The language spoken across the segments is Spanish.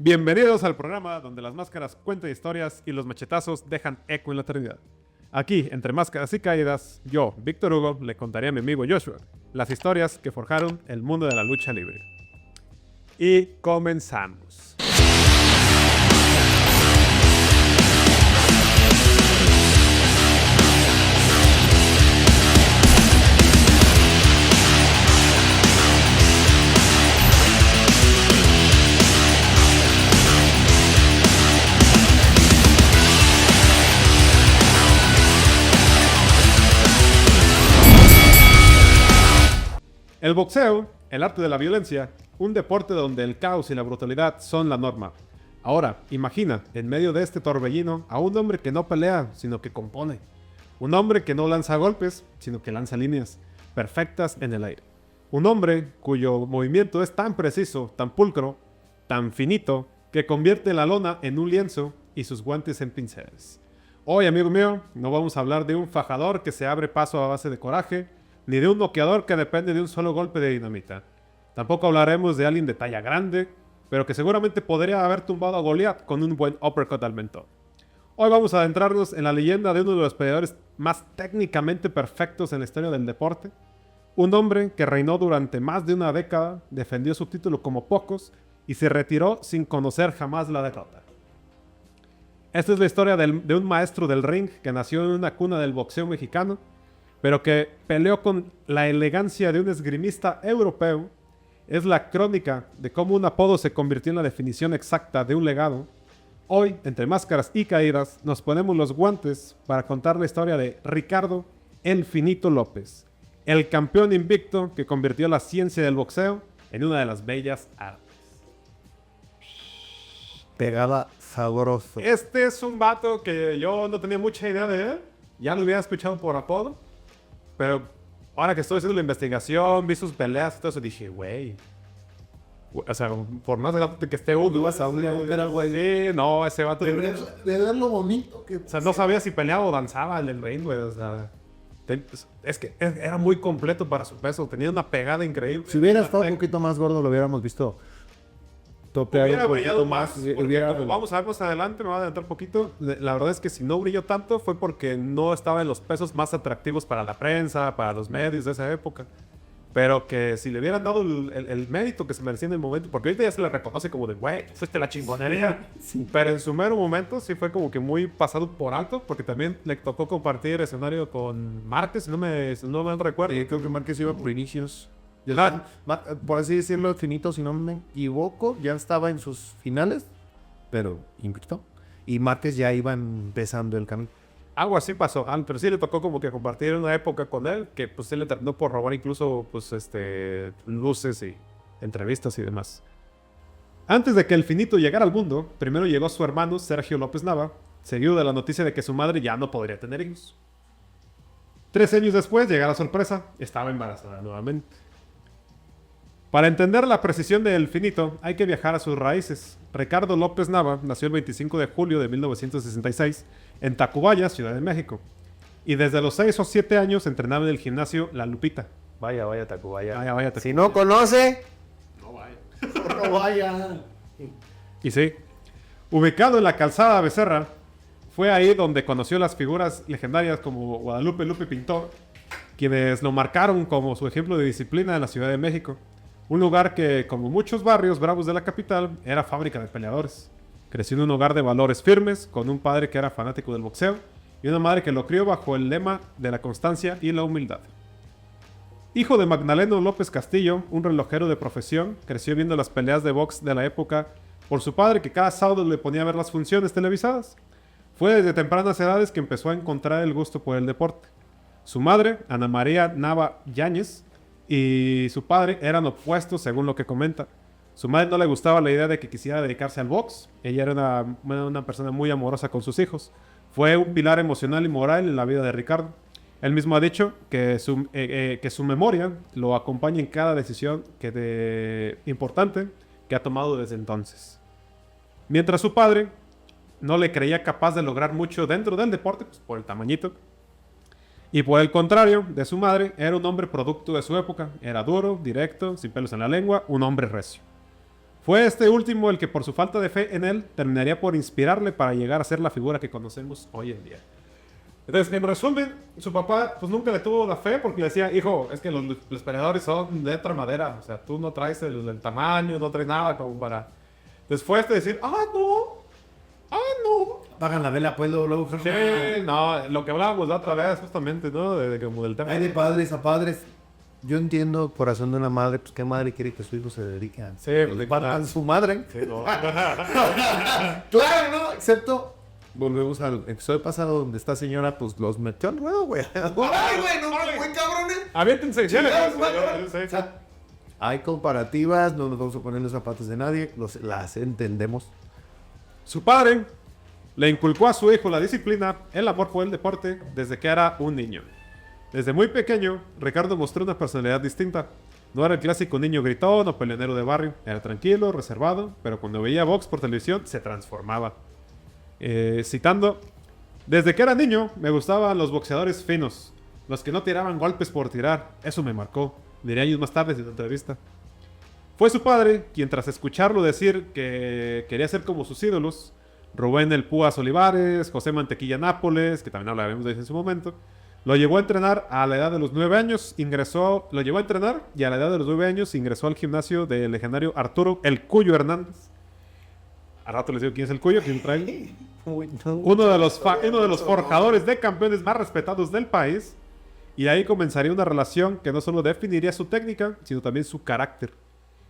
Bienvenidos al programa donde las máscaras cuentan historias y los machetazos dejan eco en la eternidad. Aquí, entre máscaras y caídas, yo, Víctor Hugo, le contaré a mi amigo Joshua las historias que forjaron el mundo de la lucha libre. Y comenzamos. El boxeo, el arte de la violencia, un deporte donde el caos y la brutalidad son la norma. Ahora, imagina, en medio de este torbellino, a un hombre que no pelea, sino que compone. Un hombre que no lanza golpes, sino que lanza líneas perfectas en el aire. Un hombre cuyo movimiento es tan preciso, tan pulcro, tan finito, que convierte la lona en un lienzo y sus guantes en pinceles. Hoy, amigo mío, no vamos a hablar de un fajador que se abre paso a base de coraje, ni de un noqueador que depende de un solo golpe de dinamita. Tampoco hablaremos de alguien de talla grande, pero que seguramente podría haber tumbado a Goliat con un buen uppercut al mentón. Hoy vamos a adentrarnos en la leyenda de uno de los peleadores más técnicamente perfectos en la historia del deporte. Un hombre que reinó durante más de una década, defendió su título como pocos y se retiró sin conocer jamás la derrota. Esta es la historia de un maestro del ring que nació en una cuna del boxeo mexicano, pero que peleó con la elegancia de un esgrimista europeo. Es la crónica de cómo un apodo se convirtió en la definición exacta de un legado. Hoy, entre máscaras y caídas, nos ponemos los guantes para contar la historia de Ricardo "El Finito" López, el campeón invicto que convirtió la ciencia del boxeo en una de las bellas artes. Pegaba sabroso. Este es un vato que yo no tenía mucha idea de él. Ya lo había escuchado por apodo. Pero ahora que estoy haciendo la investigación, vi sus peleas y todo eso, dije, güey. O sea, por más grande que esté uno, vas a ver algo así. No, ese vato. De ver lo bonito que... O sea, no sabía si peleaba o danzaba en el ring, güey. O sea, es que era muy completo para su peso. Tenía una pegada increíble. Si hubiera estado un poquito más gordo, lo hubiéramos visto topeado Hubiera un brillado poquito más. Vamos a ver más adelante, me voy a adelantar un poquito. La verdad es que si no brilló tanto fue porque no estaba en los pesos más atractivos para la prensa, para los medios de esa época. Pero que si le hubieran dado el mérito que se merecía en el momento, porque ahorita ya se le reconoce como de, güey, eso es la chingonería. Sí. Pero en su mero momento sí fue como que muy pasado por alto, porque también le tocó compartir escenario con Márquez, si no me recuerdo. Creo que Márquez iba por inicios. Ah. Por así decirlo, el Finito, si no me equivoco, ya estaba en sus finales, pero invicto. Y Márquez ya iba empezando el camino. Algo así pasó, pero sí le tocó como que compartir una época con él, que pues él le terminó por robar incluso pues luces y entrevistas y demás. Antes de que el Finito llegara al mundo, primero llegó su hermano Sergio López Nava, seguido de la noticia de que su madre ya no podría tener hijos. 3 años después llega la sorpresa, estaba embarazada nuevamente. Para entender la precisión del Finito, hay que viajar a sus raíces. Ricardo López Nava nació el 25 de julio de 1966 en Tacubaya, Ciudad de México. Y desde los 6 o 7 años entrenaba en el gimnasio La Lupita. Vaya, Tacubaya. Vaya, Tacubaya. Si no conoce, No vaya. no vaya. Y sí, ubicado en la calzada Becerra, fue ahí donde conoció las figuras legendarias como Guadalupe Lupe Pintor, quienes lo marcaron como su ejemplo de disciplina en la Ciudad de México. Un lugar que, como muchos barrios bravos de la capital, era fábrica de peleadores. Creció en un hogar de valores firmes, con un padre que era fanático del boxeo y una madre que lo crió bajo el lema de la constancia y la humildad. Hijo de Magdaleno López Castillo, un relojero de profesión, creció viendo las peleas de box de la época por su padre, que cada sábado le ponía a ver las funciones televisadas. Fue desde tempranas edades que empezó a encontrar el gusto por el deporte. Su madre, Ana María Nava Yáñez, y su padre eran opuestos según lo que comenta. Su madre no le gustaba la idea de que quisiera dedicarse al box. Ella era una persona muy amorosa con sus hijos. Fue un pilar emocional y moral en la vida de Ricardo. Él mismo ha dicho que su memoria lo acompaña en cada decisión importante que ha tomado desde entonces. Mientras su padre no le creía capaz de lograr mucho dentro del deporte, pues por el tamañito. Y por el contrario, de su madre, era un hombre producto de su época. Era duro, directo, sin pelos en la lengua, un hombre recio. Fue este último el que por su falta de fe en él terminaría por inspirarle para llegar a ser la figura que conocemos hoy en día. Entonces, en resumen, su papá pues nunca le tuvo la fe porque le decía, hijo, es que los peleadores son de otra madera, o sea, tú no traes el tamaño, no traes nada como para... Después de decir, no, Pagan la vela, pues, luego. sí, no, lo que hablábamos la otra vez justamente, ¿no? Como del tema. Hay de padres a padres. Yo entiendo, corazón de una madre, pues qué madre quiere que su hijo se dedique a... Sí, pues, a su madre. Sí, no. Claro, ¿no? Excepto, volvemos al episodio pasado donde esta señora, pues, los metió al ruedo, güey. ¡Ay, güey! ¡No, muy cabrones! Aviéntense, sí, O sea, hay comparativas, no nos vamos a poner los zapatos de nadie, las entendemos. Su padre le inculcó a su hijo la disciplina, el amor por el deporte, desde que era un niño. Desde muy pequeño, Ricardo mostró una personalidad distinta. No era el clásico niño gritón o peleonero de barrio. Era tranquilo, reservado, pero cuando veía box por televisión se transformaba. Citando, desde que era niño me gustaban los boxeadores finos, los que no tiraban golpes por tirar. Eso me marcó, diría años más tarde en una entrevista. Fue su padre quien, tras escucharlo decir que quería ser como sus ídolos, Rubén El Púas Olivares, José Mantequilla Nápoles, que también hablaremos de eso en su momento, lo llevó a entrenar a la edad de los 9 años, lo llevó a entrenar y a la edad de los 9 años ingresó al gimnasio del legendario Arturo El Cuyo Hernández. A rato les digo quién es el Cuyo, quién trae. Uno de los forjadores de campeones más respetados del país. Y ahí comenzaría una relación que no solo definiría su técnica, sino también su carácter.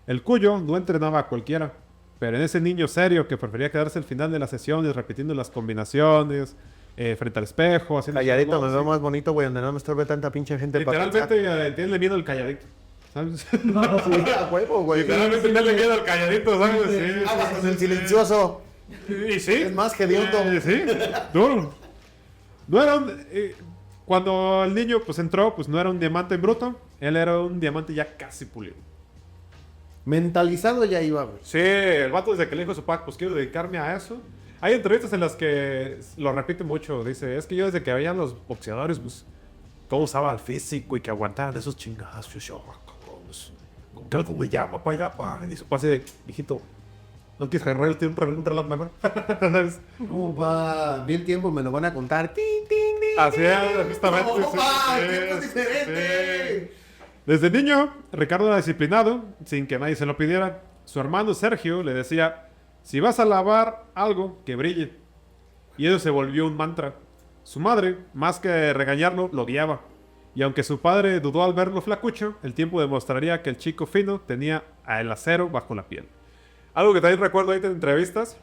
El Cuyo no entrenaba a cualquiera, pero en ese niño serio que prefería quedarse al final de las sesiones repitiendo las combinaciones, frente al espejo, haciendo... Calladito, me veo más bonito, güey, donde no me estorbe tanta pinche gente. Literalmente, tiene miedo al calladito, ¿sabes? No, sí, a huevo, güey. Literalmente tiene miedo al calladito, ¿sabes? Sí. Con el silencioso. Y sí. Es más hediondo. Sí, duro. No era cuando el niño pues entró, pues no era un diamante en bruto, él era un diamante ya casi pulido. Mentalizado ya iba, güey. Sí, el vato desde que le dijo a su papá, pues quiero dedicarme a eso. Hay entrevistas en las que lo repite mucho. Dice, es que yo desde que veían los boxeadores, pues, cómo usaba el físico y que aguantaban esos chingazos. Yo, cabrones, ¿con qué algo me llama para allá? Pa? Y dice, pase, hijito, ¿no quieres agarrar un reloj mejor? ¿Cómo va? Vi el tiempo, me lo van a contar. ¡Tin, tin, tin! Así es, justamente. ¿Cómo Sí, va? sí, ¡El tiempo es sí. diferente! Desde niño, Ricardo era disciplinado, sin que nadie se lo pidiera. Su hermano Sergio le decía, si vas a lavar algo, que brille. Y eso se volvió un mantra. Su madre, más que regañarlo, lo guiaba. Y aunque su padre dudó al verlo flacucho, el tiempo demostraría que el chico fino tenía el acero bajo la piel. Algo que también recuerdo ahí en entrevistas,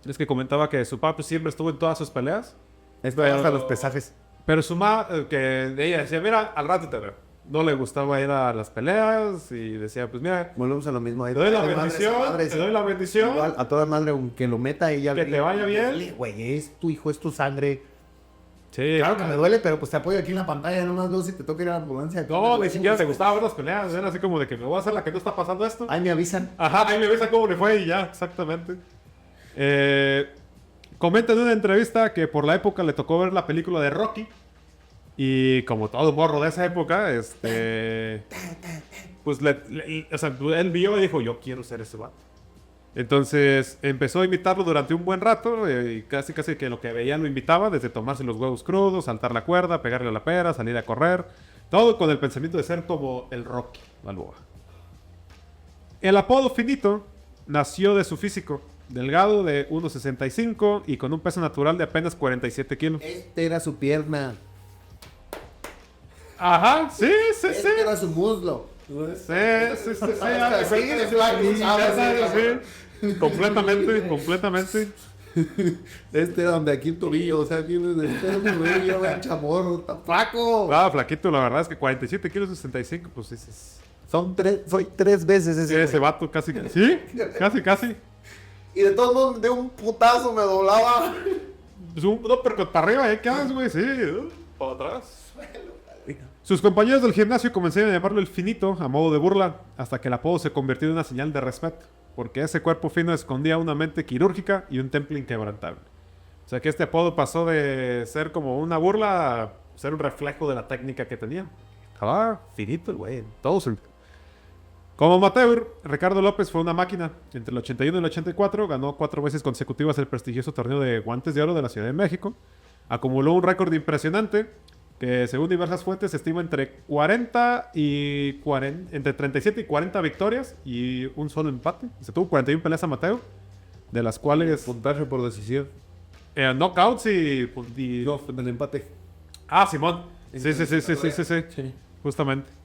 es que comentaba que su papá siempre estuvo en todas sus peleas. Hasta los pesajes. Pero su mamá, que ella decía, mira, al rato te veo. No le gustaba ir a las peleas y decía, pues mira, Volvemos a lo mismo. te doy la bendición, te doy la bendición. Igual, a toda madre, aunque lo meta ella. Que te vaya bien. Dile, güey, es tu hijo, es tu sangre. Sí, Claro que me duele, pero pues te apoyo aquí en la pantalla, nomás veo si te toca ir a la ambulancia. no, ni siquiera te gustaba ver las peleas. Era así como de que me voy a hacer la que no está pasando esto. Ahí me avisan. Ajá, ahí me avisa cómo le fue y ya, exactamente. Comenta en una entrevista que por la época le tocó ver la película de Rocky. Y como todo morro de esa época, pues o sea, él vio y dijo, yo quiero ser ese vato. Entonces empezó a imitarlo durante un buen rato y casi que lo que veía lo invitaba, desde tomarse los huevos crudos, saltar la cuerda, pegarle a la pera, salir a correr, todo con el pensamiento de ser como el Rocky Balboa. El apodo Finito nació de su físico, delgado de 1,65 y con un peso natural de apenas 47 kilos. Este era su pierna. Ajá, sí. Este era su muslo. Sí. Completamente. Este era donde aquí el tobillo, o sea, tienes el tobillo, vean chamorro, está flaco. Ah, flaquito, la verdad es que 47 kilos 65, pues dices. Soy 3 veces ese. Ese vato casi. ¿Sí? Casi. Y de todos modos, de un putazo me doblaba. Pues no, pero para arriba, ¿qué haces, güey? Sí, para atrás. Sus compañeros del gimnasio comenzaron a llamarlo el Finito a modo de burla, hasta que el apodo se convirtió en una señal de respeto, porque ese cuerpo fino escondía una mente quirúrgica y un temple inquebrantable. O sea que este apodo pasó de ser como una burla a ser un reflejo de la técnica que tenía. Ah, finito el güey, todo su... Como amateur, Ricardo López fue una máquina. Entre el 81 y el 84 ganó 4 veces consecutivas el prestigioso torneo de Guantes de Oro de la Ciudad de México. Acumuló un récord impresionante que según diversas fuentes se estima entre 37 y 40 victorias y un solo empate. Se tuvo 41 peleas amateur, de las cuales Puntaje por decisión. knockouts y... No, del empate. Ah, Simón. Sí. Justamente.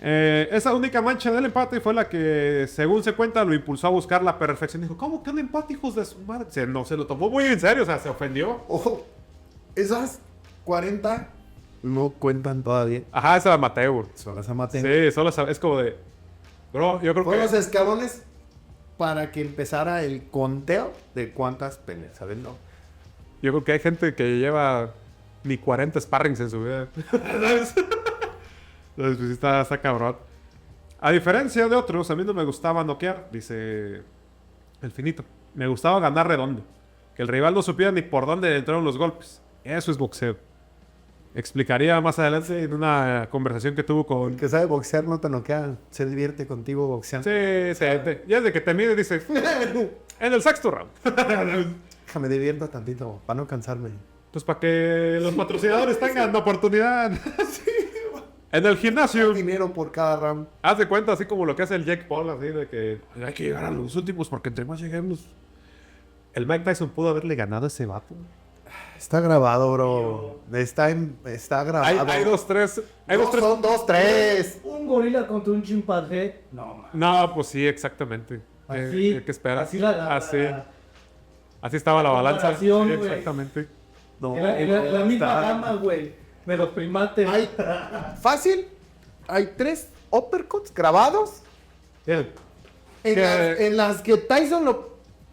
Esa única mancha del empate fue la que, según se cuenta, lo impulsó a buscar la perfección. Dijo, ¿cómo que un empate, hijos de su madre? No se lo tomó muy en serio, o sea, se ofendió. Ojo, esas 40 no cuentan todavía. Ajá, esa amateur. Son las amateur. Sí, solo es como de... Bro, yo creo Fueron los que... escalones para que empezara el conteo de cuántas peleas, ¿sabes? No. Yo creo que hay gente que lleva ni 40 sparrings en su vida. ¿Sabes? Entonces, pues está cabrón. A diferencia de otros, a mí no me gustaba noquear, dice el finito. Me gustaba ganar redondo. Que el rival no supiera ni por dónde entraron los golpes. Eso es boxeo. Explicaría más adelante en una conversación que tuvo con... El que sabe boxear no te noquea, se divierte contigo boxeando. Sí, ya desde que te mide dice... en el sexto round. Déjame divierto tantito, para no cansarme. Pues para que los patrocinadores tengan oportunidad. En el gimnasio... Dinero por cada round. Haz de cuenta, así como lo que hace el Jake Paul, así de que hay que llegar a los últimos porque entre más lleguemos... El Mike Tyson pudo haberle ganado a ese vato. Está grabado, bro. Está grabado. Hay dos, tres... Son dos, tres. Un gorila contra un chimpancé. No, man. No, pues sí, exactamente. Así. ¿Qué esperas? Así Así estaba la balanza. comparación, Sí, güey. exactamente. No, Era la misma está- gama, güey. De los primates. Hay, fácil, hay 3 uppercuts grabados Bien. en las que Tyson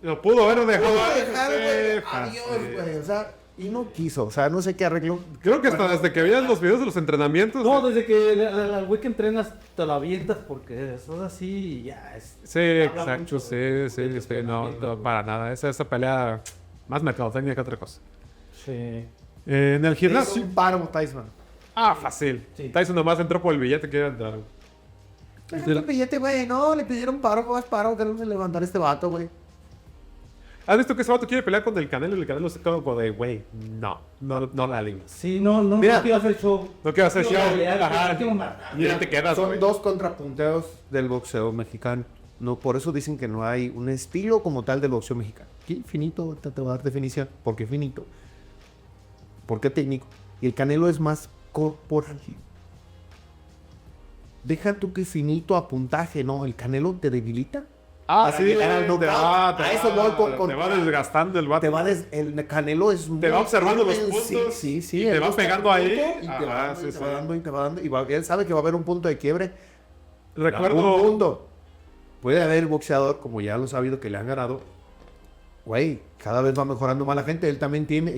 Lo pudo haber dejado. pudo dejar, güey. Sí, Adiós, fácil. güey. O sea, y no quiso. O sea, no sé qué arregló. Creo que hasta desde que veías los videos de los entrenamientos. No, desde que al güey que entrenas te lo avientas porque eso es así y ya es. Sí, Habla exacto. mucho Sí, de no, para nada. Esa pelea más mercadotecnia que otra cosa. Sí. En el Hizo gimnasio. un paro Tyson. Ah, fácil. Sí. Tyson nomás entró por el billete que iba a entrar. Pero el billete, güey. No, le pidieron paro, más paro que no se levantar este vato, güey. ¿Has visto que ese vato quiere pelear con el Canelo y el Canelo se queda como de, güey, no la limas? Sí, no Mira. quiero hacer show. No quiero hacer Quiero show. pelear, Ajá. quiero matar. Y ya te quedas, Son güey. 2 contrapunteos del boxeo mexicano. No, por eso dicen que no hay un estilo como tal del boxeo mexicano. Aquí finito, ahorita te voy a dar definición. ¿Por qué finito? ¿Por qué técnico? Y el Canelo es más corporativo. Deja tú que finito a puntaje, ¿no? El Canelo te debilita. Ah, Para sí, llegar al knockout. A eso voy con- te va desgastando el vato. Te va el Canelo es muy Te va observando los fuerte, puntos sí, y te él va busca pegando un ahí. punto y te va Ajá, dando, sí, y te sí. va dando, y te va dando. Y él sabe que va a haber un punto de quiebre. Un Recuerdo, punto. Puede haber boxeador, como ya lo he sabido, que le han ganado. Güey, cada vez va mejorando más la gente. Él también tiene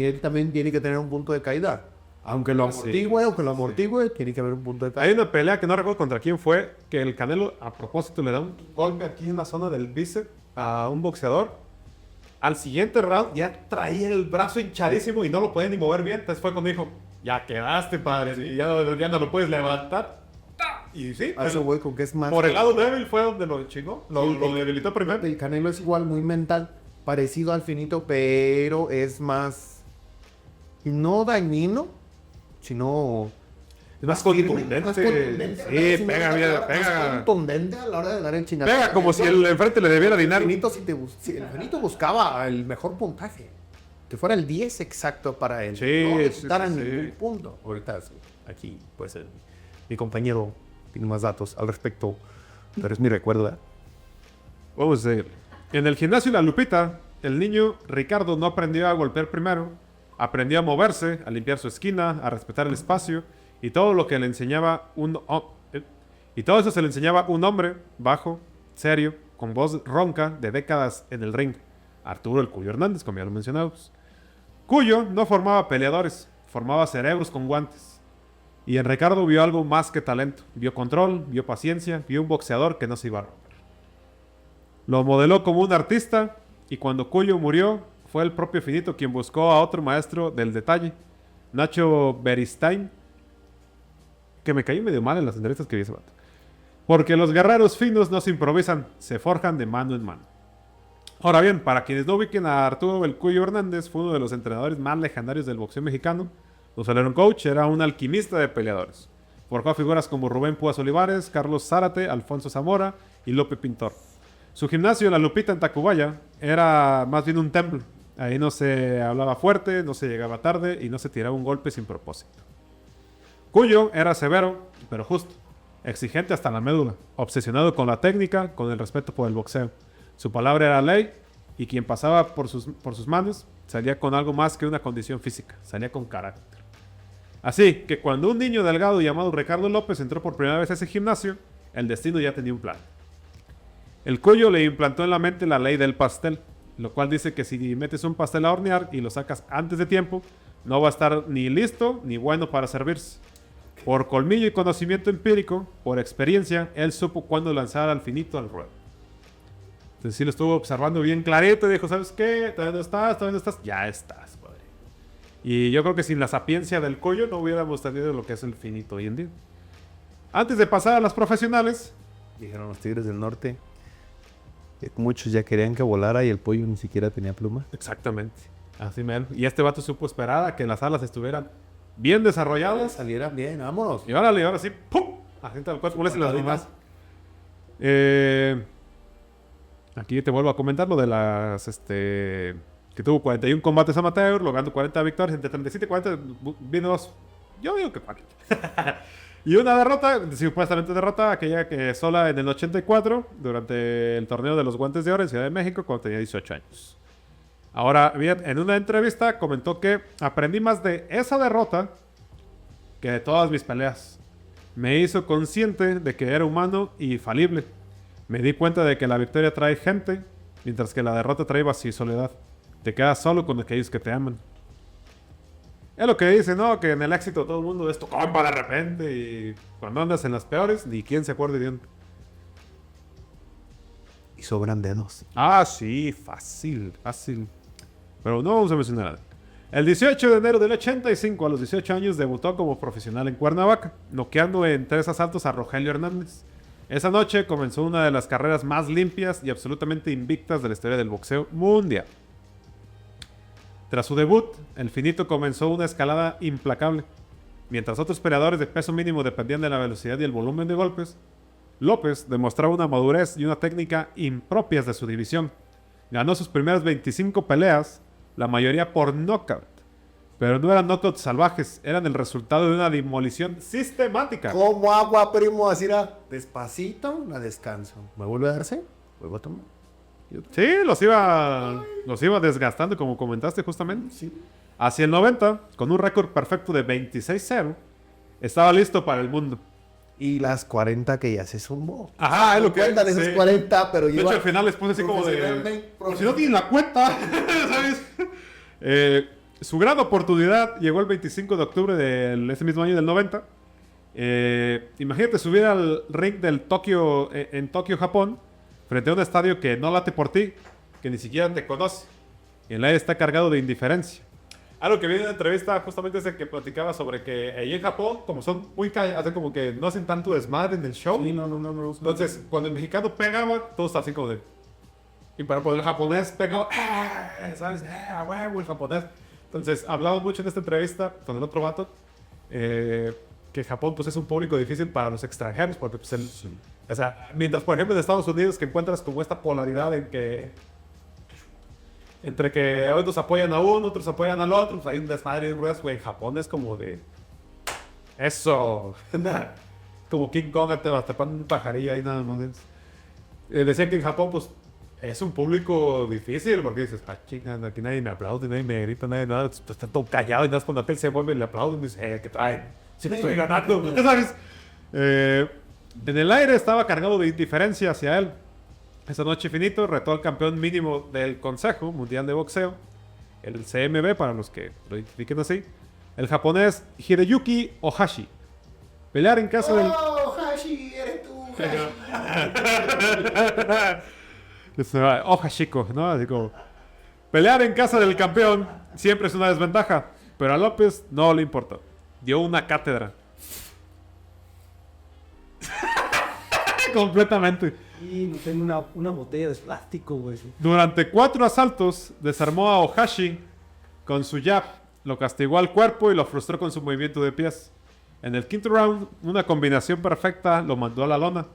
que tener un punto de caída. Aunque lo amortigue, tiene que haber un punto de caída. hay una pelea que no recuerdo contra quién fue, que el Canelo, a propósito, le da un golpe aquí en la zona del bíceps a un boxeador. Al siguiente round ya traía el brazo hinchadísimo y no lo podía ni mover bien. Entonces fue cuando dijo, ya quedaste, padre, y ya no lo puedes levantar. Y sí, A eso voy con que es más. por el lado débil fue donde lo chingó, lo Sí, debilitó primero. El Canelo es igual, muy mental, parecido al finito, pero es más. No dañino, sino. Es más firme, contundente. más contundente. Sí, Sí, pega más- bien, más pega. contundente a la hora de dar el chingadazo. Pega como si el enfrente le debiera El dinero. finito, el finito buscaba el mejor puntaje. Que fuera el 10 exacto para él. Sí, no le sí, quitaran sí, ningún sí. punto. Ahorita aquí, pues, mi compañero tiene más datos al respecto. Pero es mi recuerdo, ¿verdad? Vamos a decir, en el gimnasio La Lupita, el niño Ricardo no aprendió a golpear primero, aprendió a moverse, a limpiar su esquina, a respetar el espacio y todo lo que le enseñaba y todo eso se le enseñaba un hombre bajo, serio, con voz ronca de décadas en el ring, Arturo el Cuyo Hernández, como ya lo mencionamos. Cuyo no formaba peleadores, formaba cerebros con guantes. Y en Ricardo vio algo más que talento, vio control, vio paciencia, vio un boxeador que no se iba a romper. Lo modeló como un artista y cuando Cuyo murió fue el propio Finito quien buscó a otro maestro del detalle, Nacho Beristain, que me cayó medio mal en las entrevistas que vi ese vato. Porque los guerreros finos no se improvisan, se forjan de mano en mano. Ahora bien, para quienes no ubiquen a Arturo El Cuyo Hernández, fue uno de los entrenadores más legendarios del boxeo mexicano. No solo era un coach, era un alquimista de peleadores. Forjó a figuras como Rubén Púas Olivares, Carlos Zárate, Alfonso Zamora y Lope Pintor. Su gimnasio, La Lupita en Tacubaya, era más bien un templo. Ahí no se hablaba fuerte, no se llegaba tarde y no se tiraba un golpe sin propósito. Cuyo era severo, pero justo. Exigente hasta la médula, obsesionado con la técnica, con el respeto por el boxeo. Su palabra era ley y quien pasaba por sus manos salía con algo más que una condición física, salía con carácter. Así que cuando un niño delgado llamado Ricardo López entró por primera vez a ese gimnasio, el destino ya tenía un plan. El Cuyo le implantó en la mente la ley del pastel, lo cual dice que si metes un pastel a hornear y lo sacas antes de tiempo, no va a estar ni listo ni bueno para servirse. Por colmillo y conocimiento empírico, por experiencia, él supo cuándo lanzar al finito al ruedo. Entonces sí lo estuvo observando bien clarito y dijo, ¿sabes qué? ¿Todavía no estás? ¿Todavía no estás? Ya estás, padre. Y yo creo que sin la sapiencia del Cuyo no hubiéramos tenido lo que es el finito hoy en día. Antes de pasar a las profesionales, Dijeron los Tigres del Norte que muchos ya querían que volara y el pollo ni siquiera tenía pluma. exactamente, así mero. Y este vato supo esperar a que las alas estuvieran bien desarrolladas. Salieran bien, vámonos. Y órale, ahora sí, ¡pum! Así tal cual, como las demás. Aquí te vuelvo a comentar lo de las, que tuvo 41 combates amateur, logrando 40 victorias, entre 37 y 40, vino dos. Yo digo que 40. Y una derrota, supuestamente derrota, aquella que sola en el 84, durante el torneo de los Guantes de Oro en Ciudad de México, cuando tenía 18 años. Ahora bien, en una entrevista comentó que aprendí más de esa derrota que de todas mis peleas. Me hizo consciente de que era humano y falible. Me di cuenta de que la victoria trae gente, mientras que la derrota trae vacío y soledad. Te quedas solo con aquellos que te aman. Es lo que dice, ¿no? Que en el éxito todo el mundo es tu compa de repente y cuando andas en las peores, ni quién se acuerde bien. Y sobran dedos. Ah, sí, fácil, fácil. Pero no vamos a mencionar nada. El 18 de enero del 85, a los 18 años, debutó como profesional en Cuernavaca, noqueando en 3 asaltos a Rogelio Hernández. Esa noche comenzó una de las carreras más limpias y absolutamente invictas de la historia del boxeo mundial. Tras su debut, el finito comenzó una escalada implacable. Mientras otros peleadores de peso mínimo dependían de la velocidad y el volumen de golpes, López demostraba una madurez y una técnica impropias de su división. Ganó sus primeras 25 peleas, la mayoría por knockout. Pero no eran knockouts salvajes, eran el resultado de una demolición sistemática. Como agua, primo, así era. Despacito, la descanso. ¿Me vuelve a darse? Vuelvo a tomar. Sí, los iba desgastando, como comentaste justamente. Sí. Hacia el 90, con un récord perfecto de 26-0, estaba listo para el mundo. Y las 40 que ya se sumó. Ajá, es lo que cuentan esas 40, pero de hecho, al final les puse así como de... Por si no tienen la cuenta, ¿sabes? Su gran oportunidad llegó el 25 de octubre de ese mismo año del 90. Imagínate subir al ring del Tokio, en Tokio, Japón, frente a un estadio que no late por ti, que ni siquiera te conoce. Y el aire está cargado de indiferencia. Algo que vi en la entrevista justamente es el que platicaba sobre que ahí en Japón, como son muy callados, como que no hacen tanto desmadre en el show. Sí, no. Entonces, cuando el mexicano pegaba, todo está así como de... Y para poder el japonés pegó... ¿Sabes? Huevo, el japonés. Entonces, hablamos mucho en esta entrevista con el otro vato, que Japón pues es un público difícil para los extranjeros, porque pues o sea, mientras por ejemplo en Estados Unidos que encuentras como esta polaridad en que entre que otros apoyan a uno, otros apoyan al otro, pues hay un desmadre de ruedas, güey. En Japón es como de... Eso. Como King Kong, te ponen un pajarillo ahí nada más. Decían que en Japón, pues, es un público difícil, porque dices, chingada, aquí nadie me aplaude, nadie me grita, nadie nada, está todo callado, y nada más cuando aquel se vuelve y le aplauden, y dice, ¿qué traen? Si me estoy ganando, ¿sabes? En el aire estaba cargado de indiferencia hacia él. Esa noche finito retó al campeón mínimo del Consejo Mundial de Boxeo, el CMB, para los que lo identifiquen así, el japonés Hireyuki Ohashi. Pelear en casa del... Ohashi, eres tú, Ohashiko, ¿no? Así como... Pelear en casa del campeón siempre es una desventaja, pero a López no le importó. Dio una cátedra. Completamente. Y no tengo una botella de plástico, güey. Durante 4 asaltos, desarmó a Ohashi con su jab, lo castigó al cuerpo y lo frustró con su movimiento de pies. En el quinto round, una combinación perfecta lo mandó a la lona.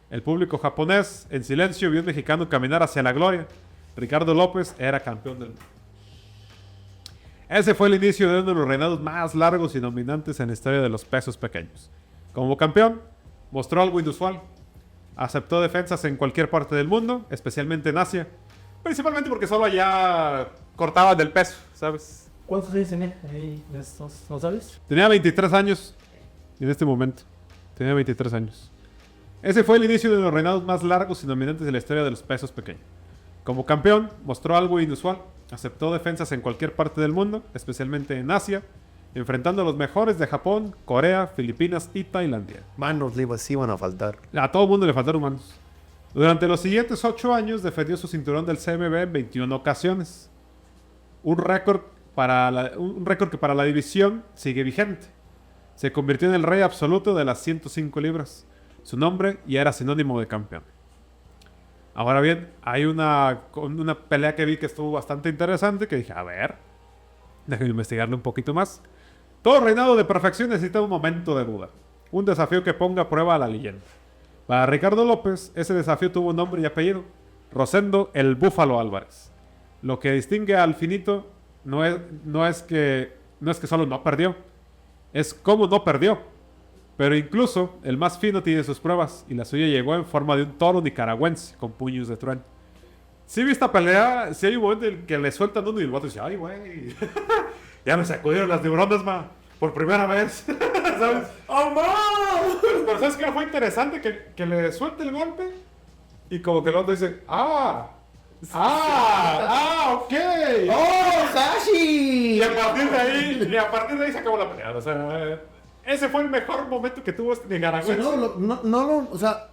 El público japonés, en silencio, vio a un mexicano caminar hacia la gloria. Ricardo López era campeón del mundo. Ese fue el inicio de uno de los reinados más largos y dominantes en la historia de los pesos pequeños. Como campeón, mostró algo inusual. Aceptó defensas en cualquier parte del mundo, especialmente en Asia. Principalmente porque solo allá cortaban del peso, ¿sabes? ¿Cuántos años tenía? Ahí, ¿no sabes? Tenía 23 años en este momento. Tenía 23 años. Ese fue el inicio de los reinados más largos y dominantes de la historia de los pesos pequeños. Como campeón, mostró algo inusual. Aceptó defensas en cualquier parte del mundo, especialmente en Asia, enfrentando a los mejores de Japón, Corea, Filipinas y Tailandia. Manos le iban a faltar. A todo el mundo le faltaron manos. Durante los siguientes 8 años defendió su cinturón del CMB en 21 ocasiones. Un récord que para la división sigue vigente. Se convirtió en el rey absoluto de las 105 libras. Su nombre ya era sinónimo de campeón. Ahora bien, hay una pelea que vi que estuvo bastante interesante, que dije, a ver, déjenme investigarle un poquito más. Todo reinado de perfección necesita un momento de duda. Un desafío que ponga a prueba a la leyenda. Para Ricardo López, ese desafío tuvo nombre y apellido. Rosendo el Búfalo Álvarez. Lo que distingue al finito no es que solo no perdió, es cómo no perdió. Pero incluso el más fino tiene sus pruebas y la suya llegó en forma de un toro nicaragüense con puños de trueno. Si vi esta pelea, si hay un momento en que le sueltan uno y el vato dice, ay, güey, ya me sacudieron las neuronas, ma, por primera vez. ¿Sabes? ¡Oh, no! Pero ¿sabes qué? Fue interesante que le suelte el golpe y como que el otro dice, ok. ¡Oh, Hashi! Y a partir de ahí se acabó la pelea. O sea, ese fue el mejor momento que tuvo este nicaragüense. No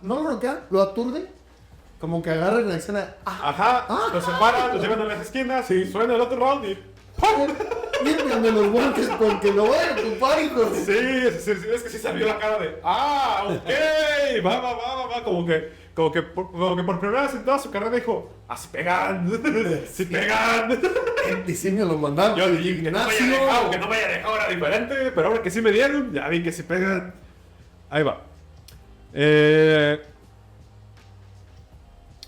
lo noquea, lo aturde. Como que agarra y reacciona. Ajá, los separan, los llevan a las esquinas y suena el otro round y ¡pum! Límpiame los guantes porque lo voy a ocupar, hijo. Sí, es que sí salió la cara de ok, va, como que por primera vez en toda su carrera dijo, así pegan, sí pegan. El diseño lo mandaron. Yo dije que no me haya dejado era diferente, pero ahora que sí me dieron, ya vi que sí pegan. Ahí va.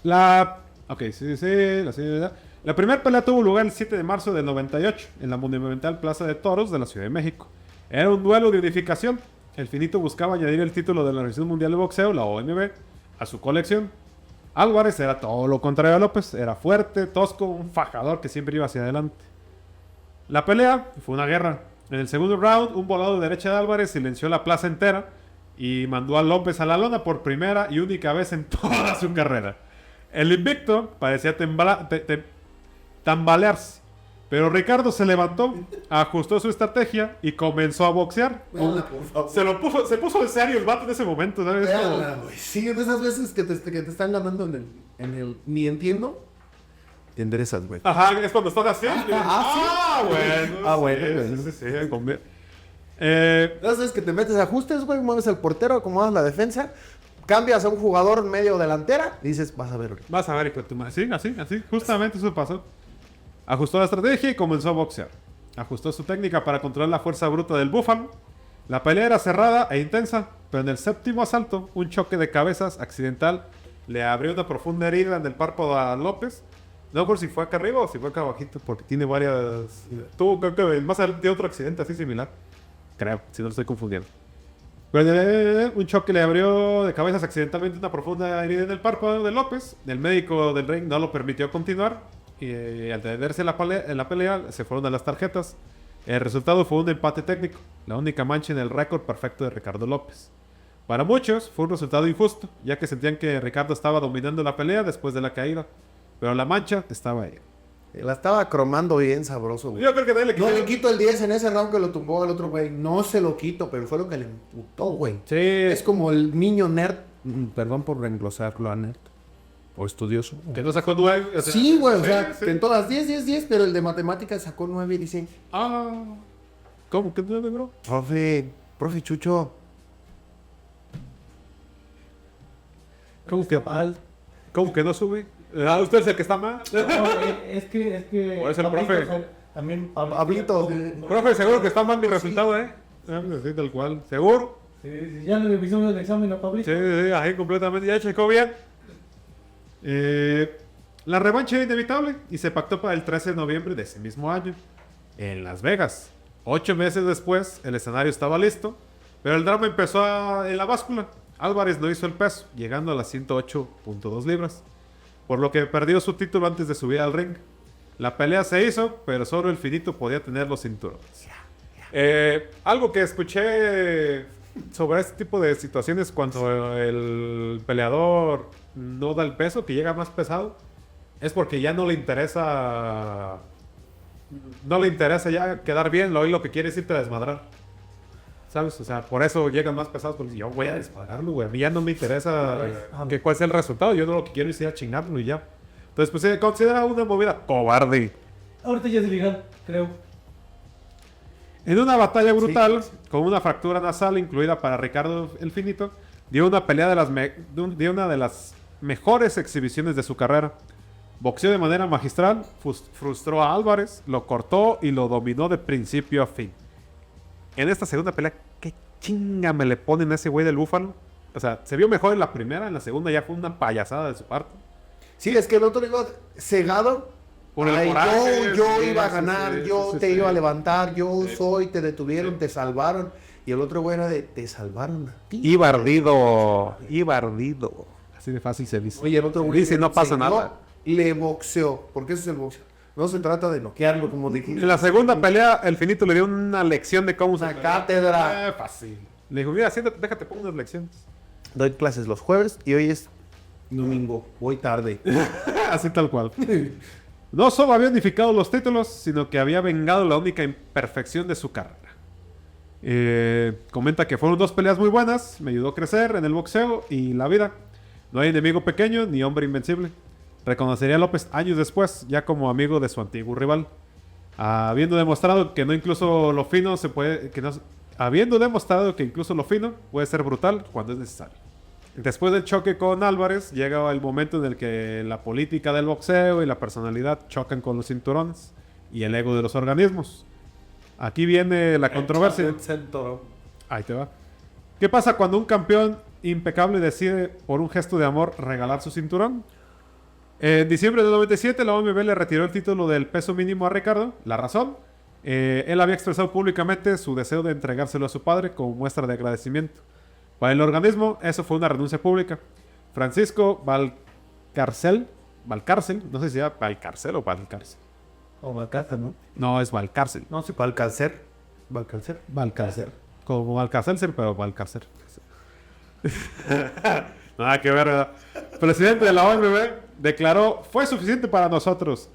La primera pelea tuvo lugar el 7 de marzo del 98 en la monumental Plaza de Toros de la Ciudad de México. Era un duelo de unificación. El finito buscaba añadir el título de la Organización Mundial de Boxeo, la OMB, a su colección. Álvarez era todo lo contrario a López. Era fuerte, tosco, un fajador que siempre iba hacia adelante. La pelea fue una guerra. En el segundo round, un volado de derecha de Álvarez silenció la plaza entera y mandó a López a la lona por primera y única vez en toda su carrera. El invicto parecía tambalearse, pero Ricardo se levantó, ajustó su estrategia y comenzó a boxear. Véanla, por favor. Se puso en serio el vato en ese momento, ¿no? Es como- Véanla, güey. Sí, de esas veces que te están ganando en el ni entiendo. Te enderezas, güey. Ajá, es cuando estás así. Bueno. Bueno. Sí, conviene. Las veces que te metes ajustes, güey, mueves al portero, acomodas la defensa, cambias a un jugador medio delantera y dices, vas a ver ahorita. Vas a ver, hijo de tu madre. Sí, así, justamente eso pasó. Ajustó la estrategia y comenzó a boxear. Ajustó su técnica para controlar la fuerza bruta del búfalo. La pelea era cerrada e intensa, pero en el séptimo asalto, un choque de cabezas accidental le abrió una profunda herida en el párpado a López. No por si fue acá arriba o si fue acá abajito, porque tiene varias... Tuvo, creo que más adelante otro accidente así similar. Creo, si no lo estoy confundiendo. Pero un choque le abrió de cabezas accidentalmente una profunda herida en el párpado de López. El médico del ring no lo permitió continuar. Y al detenerse en la pelea, se fueron a las tarjetas. El resultado fue un empate técnico, la única mancha en el récord perfecto de Ricardo López. Para muchos fue un resultado injusto, ya que sentían que Ricardo estaba dominando la pelea después de la caída. Pero la mancha estaba ahí. La estaba cromando bien sabroso, güey. Yo creo que nadie le No quitó. le quito el 10 en ese round que lo tumbó el otro güey. No se lo quito, pero fue lo que le emputó, güey. Sí, Es como el niño nerd. Perdón por reenglosarlo a nerd. O estudioso. que no sacó 9. O sea, Sí, güey. O sea, sí. en todas 10, 10, 10, pero el de matemáticas sacó 9 y dice: ¿Cómo que 9, bro? Profe Chucho. ¿Cómo que mal? ¿Cómo que no sube? Ah, usted es el que está mal. No, es que... Puede ser el Pablito, profe. o sea, también... Pablito. Profe, seguro que está mal mi resultado, ¿eh? Sí, tal cual. ¿Seguro? Sí, ya le revisó el examen a Pablito. Sí, sí, ahí completamente. Ya checó bien. La revancha era inevitable y se pactó para el 13 de noviembre de ese mismo año, en Las Vegas. 8 meses después, el escenario estaba listo, pero el drama empezó en la báscula. Álvarez no hizo el peso, llegando a las 108.2 libras, por lo que perdió su título antes de subir al ring. La pelea se hizo, pero solo el finito podía tener los cinturones. Algo que escuché sobre este tipo de situaciones cuando el peleador no da el peso, que llega más pesado, es porque ya no le interesa ya quedar bien, lo que quiere es irte a desmadrar. ¿Sabes? O sea, por eso llegan más pesados, porque yo voy a desmadrarlo, güey. A mí ya no me interesa cuál sea el resultado, yo lo que quiero es ir a chingarlo y ya. Entonces, pues se considera una movida cobarde. Ahorita ya es ilegal, creo. En una batalla brutal, con una fractura nasal incluida para Ricardo el Finito, dio una pelea de una de las mejores exhibiciones de su carrera. Boxeó de manera magistral, frustró a Álvarez, lo cortó y lo dominó de principio a fin. En esta segunda pelea, ¿qué chinga me le ponen a ese güey del Búfalo? O sea, se vio mejor en la primera, en la segunda ya fue una payasada de su parte. Sí, es que el otro iba cegado. Por el Ay, coraje, yo sí, iba a sí, ganar, sí, yo sí, te sí. iba a levantar, yo Sí. soy, te detuvieron, te salvaron. Y el otro güey era de, te salvaron a ti. Iba ardido. Así de fácil se dice. Oye, el otro güey Dice, no pasa enseñó, nada. le boxeó, porque eso es el boxeo. No se trata de noquearlo, como dijiste. En la segunda pelea, el Finito le dio una lección de cómo Una se cátedra. fácil. Le dijo, mira, siéntate, déjate, pongo unas lecciones. Doy clases los jueves y hoy es domingo. Voy tarde. Así tal cual. No solo había unificado los títulos, sino que había vengado la única imperfección de su carrera. Comenta que fueron 2 peleas muy buenas, me ayudó a crecer en el boxeo y la vida. No hay enemigo pequeño ni hombre invencible. Reconocería a López años después, ya como amigo de su antiguo rival. Habiendo demostrado que no incluso lo fino se puede... habiendo demostrado que incluso lo fino puede ser brutal cuando es necesario. Después del choque con Álvarez, llega el momento en el que la política del boxeo y la personalidad chocan con los cinturones y el ego de los organismos. Aquí viene la controversia. Ahí te va. ¿Qué pasa cuando un campeón impecable decide, por un gesto de amor, regalar su cinturón? En diciembre del 97, la OMB le retiró el título del peso mínimo a Ricardo. La razón, él había expresado públicamente su deseo de entregárselo a su padre como muestra de agradecimiento. Para el organismo, eso fue una renuncia pública. Francisco Valcárcel, no sé si era Valcárcel o Valcárcel. O Balcaza, ¿no? No, es Valcárcel. No sé. Balcácer. Balcácer. Valcárcel. Como Valcárcel, pero Valcárcel. Nada que ver, ¿verdad? El presidente de la OMB declaró, fue suficiente para nosotros.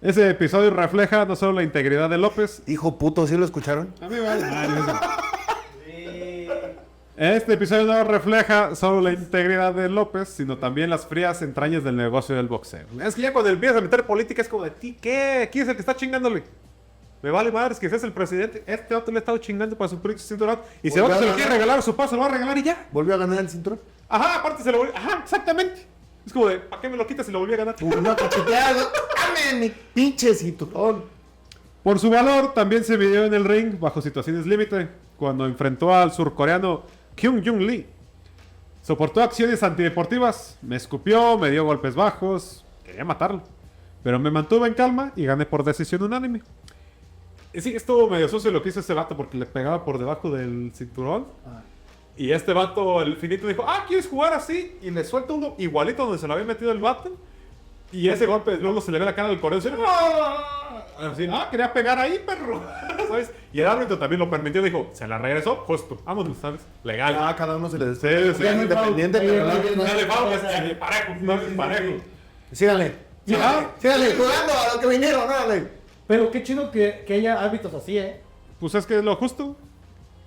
Ese episodio refleja no solo la integridad de López. Hijo puto, ¿sí lo escucharon? A mí vale. Este episodio no refleja solo la integridad de López, sino también las frías entrañas del negocio del boxeo. Es que ya cuando empiezas a meter política es como de ti, ¿qué? ¿Quién es el que está chingándole? Me vale madres que seas el presidente. Este otro le ha estado chingando para su cinturón. Y si Volvió otro se lo a quiere ganar. regalar a su paso, lo va a regalar y ya. ¿Volvió a ganar el cinturón? Ajá, aparte se lo volvió. Ajá, exactamente. Es como de, ¿para qué me lo quitas si lo volví a ganar? No, cacheteado. ¡Dame mi pinche cinturón! Por su valor, también se midió en el ring bajo situaciones límite cuando enfrentó al surcoreano Kyung Jung Lee. Soportó acciones antideportivas, me escupió, me dio golpes bajos, quería matarlo. Pero me mantuve en calma y gané por decisión unánime. Y sí, estuvo medio sucio lo que hizo ese vato porque le pegaba por debajo del cinturón. Y este vato, el Finito, dijo, ¿quieres jugar así? Y le suelta uno igualito donde se lo había metido el vato. Y ese golpe luego se le ve la cara del coreano. Así, quería pegar ahí, perro. ¿Sabes? Y el árbitro también lo permitió. Dijo, se la regresó, justo. Vámonos, ¿sabes? Legal. Cada uno se le Sí, sí. Ya no independiente, pero no. Dale, vamos, parejo, no es parejo. Síganle. Síganle jugando a lo que vinieron, dale. Pero qué chido que haya hábitos así, ¿eh? Pues es que es lo justo.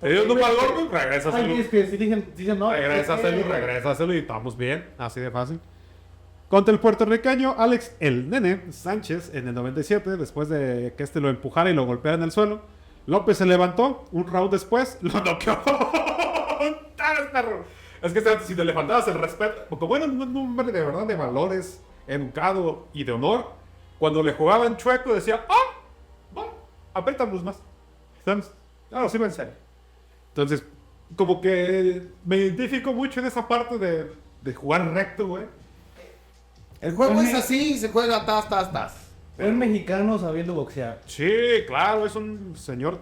Ellos no para el golpe, regrésaselo. Ay, es que si dicen no. Regrésaselo y estamos bien. Así de fácil. Contra el puertorriqueño Alex el Nene Sánchez en el 97, después de que este lo empujara y lo golpeara en el suelo, López se levantó. Un round después, lo noqueó. ¡Tal, perro! Es que si te le faltabas el respeto, porque bueno, un hombre de verdad de valores, educado y de honor, cuando le jugaban chueco decía, bueno, apriétanos más. ¿Sabes? No, sí, en serio. Entonces, como que me identifico mucho en esa parte de jugar recto, güey. El juego es así, se juega tas. Un mexicano sabiendo boxear. Sí, claro, es un señor.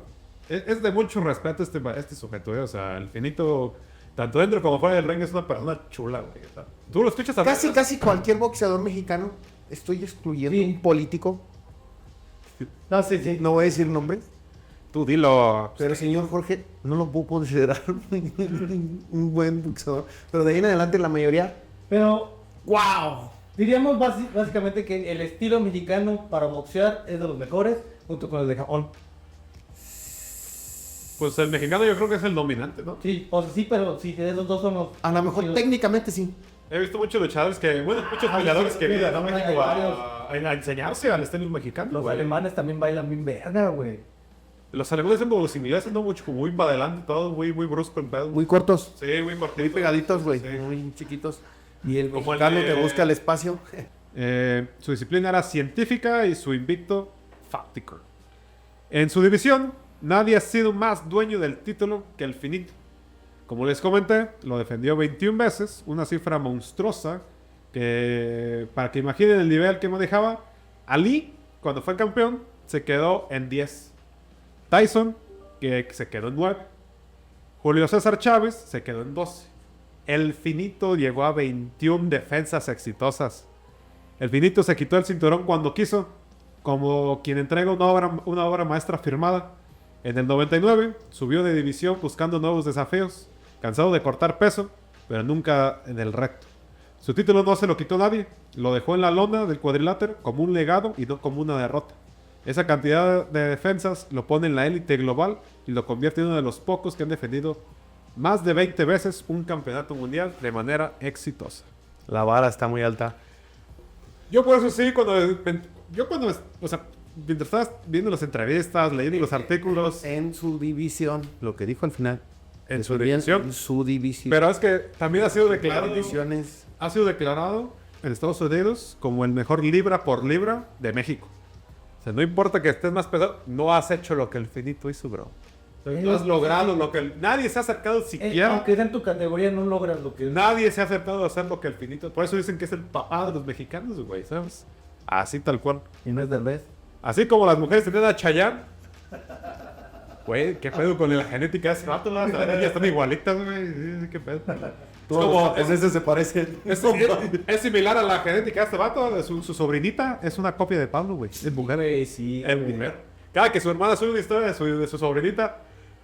Es de mucho respeto este sujeto, o sea, el finito, tanto dentro como fuera del ring, es una persona chula, güey. O sea, tú lo escuchas a Casi cualquier boxeador mexicano, estoy excluyendo Sí. un político, No, sí. no voy a decir nombres, Tú dilo. pero señor Jorge, no lo puedo considerar un buen boxeador. Pero de ahí en adelante la mayoría, Pero, wow. Diríamos básicamente que el estilo mexicano para boxear es de los mejores, junto con el de Japón. Pues el mexicano yo creo que es el dominante, ¿no? Sí, o sea, sí, pero sí, esos dos son los... a lo mejor técnicamente sí. He visto muchos luchadores muchos peleadores que vienen a México a enseñarse al estilo mexicano, Los güey. alemanes también bailan bien verga, güey. Los alemanes en velocidad no mucho, muy para adelante, todo muy brusco en pedo. Muy cortos, Sí, muy muy cortito. pegaditos, güey, Sí. muy chiquitos. Y el Como el mexicano de- que busca el espacio. Su disciplina era científica y su invicto fáctico. En su división, nadie ha sido más dueño del título que el finito. Como les comenté, lo defendió 21 veces, una cifra monstruosa que, para que imaginen el nivel que manejaba, Ali, cuando fue campeón, se quedó en 10. Tyson, que se quedó en 9. Julio César Chávez se quedó en 12. El finito llegó a 21 defensas exitosas. El finito se quitó el cinturón cuando quiso, como quien entrega una obra maestra firmada. En el 99 subió de división buscando nuevos desafíos, cansado de cortar peso, pero nunca en el recto. Su título no se lo quitó nadie, lo dejó en la lona del cuadrilátero como un legado y no como una derrota. Esa cantidad de defensas lo pone en la élite global y lo convierte en uno de los pocos que han defendido más de 20 veces un campeonato mundial de manera exitosa. La vara está muy alta. Yo por eso sí, o sea, mientras estabas viendo las entrevistas, leyendo los artículos, En su división, lo que dijo al final. en su Estoy bien, división, En su división. pero es que también Divisiones. ha sido declarado en Estados Unidos como el mejor libra por libra de México. O sea, no importa que estés más pesado, no has hecho lo que el finito hizo, bro. No has logrado lo que nadie se ha acercado siquiera. Aunque sea en tu categoría, no logras lo que... Nadie se ha acercado a hacer lo que el finito. Por eso dicen que es el papá de los mexicanos, güey, ¿sabes? Así tal cual. Y no es del vez. Así como las mujeres tenían a Chayanne. Güey, ¿qué pedo con la genética de ese vato? Las niñas están igualitas, güey. Sí, ¿qué pedo? Ese se parece. Es similar a la genética de este vato. De su sobrinita es una copia de Pablo, güey. Es mujer. Güey, sí. Es mujer. Cada que su hermana sube una historia de su sobrinita,